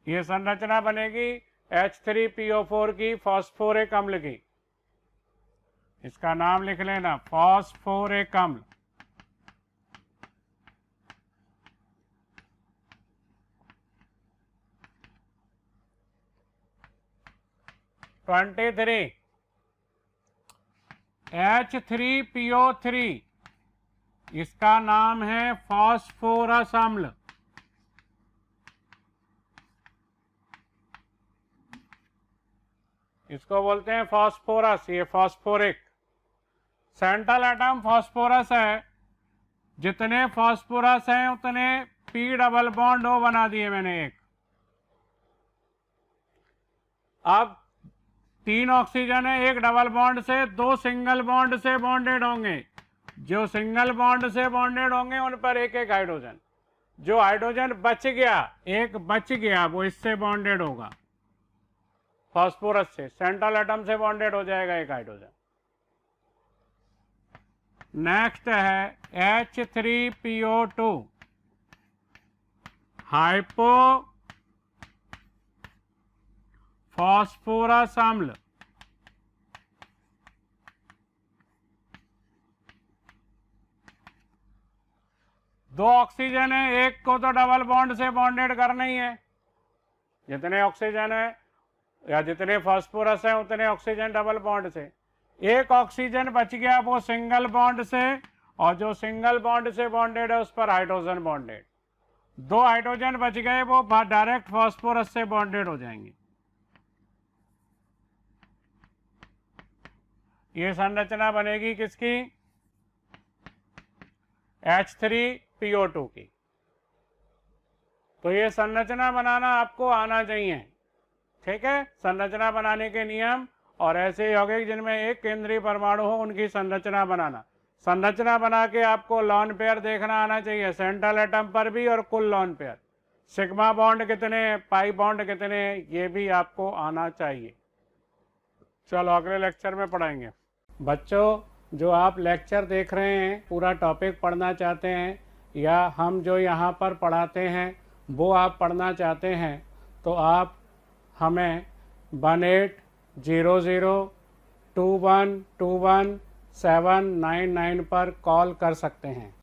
ये संरचना बनेगी H3PO4 की, फास्फोरिक अम्ल की। इसका नाम लिख लेना, फास्फोरिक अम्ल। H3PO3 इसका नाम है फास्फोरस अम्ल। इसको बोलते हैं फास्फोरस, ये फास्फोरिक। सेंट्रल एटम फास्फोरस है, जितने फास्फोरस हैं उतने पी डबल बॉन्ड ओ बना दिए मैंने एक। अब 3 ऑक्सीजन है, एक डबल बॉन्ड से, 2 सिंगल बॉन्ड से बॉन्डेड होंगे। जो सिंगल बॉन्ड से बॉन्डेड होंगे उन पर एक एक हाइड्रोजन। जो हाइड्रोजन बच गया, एक बच गया, वो इससे बॉन्डेड होगा, फास्फोरस से। सेंट्रल एटम से बॉन्डेड हो जाएगा एक हाइड्रोजन। नेक्स्ट है H3PO2 हाइपो फास्फोरस अम्ल। दो ऑक्सीजन है, एक को तो डबल बॉन्ड से बॉन्डेड करना ही है। जितने ऑक्सीजन है या जितने फास्फोरस हैं उतने ऑक्सीजन डबल बॉन्ड से। एक ऑक्सीजन बच गया, वो सिंगल बॉन्ड से, और जो सिंगल बॉन्ड से बॉन्डेड है उस पर हाइड्रोजन बॉन्डेड। 2 हाइड्रोजन बच गए, वो डायरेक्ट फास्फोरस से बॉन्डेड हो जाएंगे। ये संरचना बनेगी किसकी? H3PO2 की। तो ये संरचना बनाना आपको आना चाहिए, ठीक है। संरचना बनाने के नियम और ऐसे यौगिक जिनमें एक केंद्रीय परमाणु हो उनकी संरचना बनाना। संरचना बना के आपको लॉन पेयर देखना आना चाहिए, सेंट्रल एटम पर भी और कुल लॉन पेयर, सिग्मा बॉन्ड कितने, पाई बॉन्ड कितने, ये भी आपको आना चाहिए। चलो अगले लेक्चर में पढ़ाएंगे। बच्चों, जो आप लेक्चर देख रहे हैं, पूरा टॉपिक पढ़ना चाहते हैं या हम जो यहाँ पर पढ़ाते हैं वो आप पढ़ना चाहते हैं, तो आप हमें 18002121 799 पर कॉल कर सकते हैं।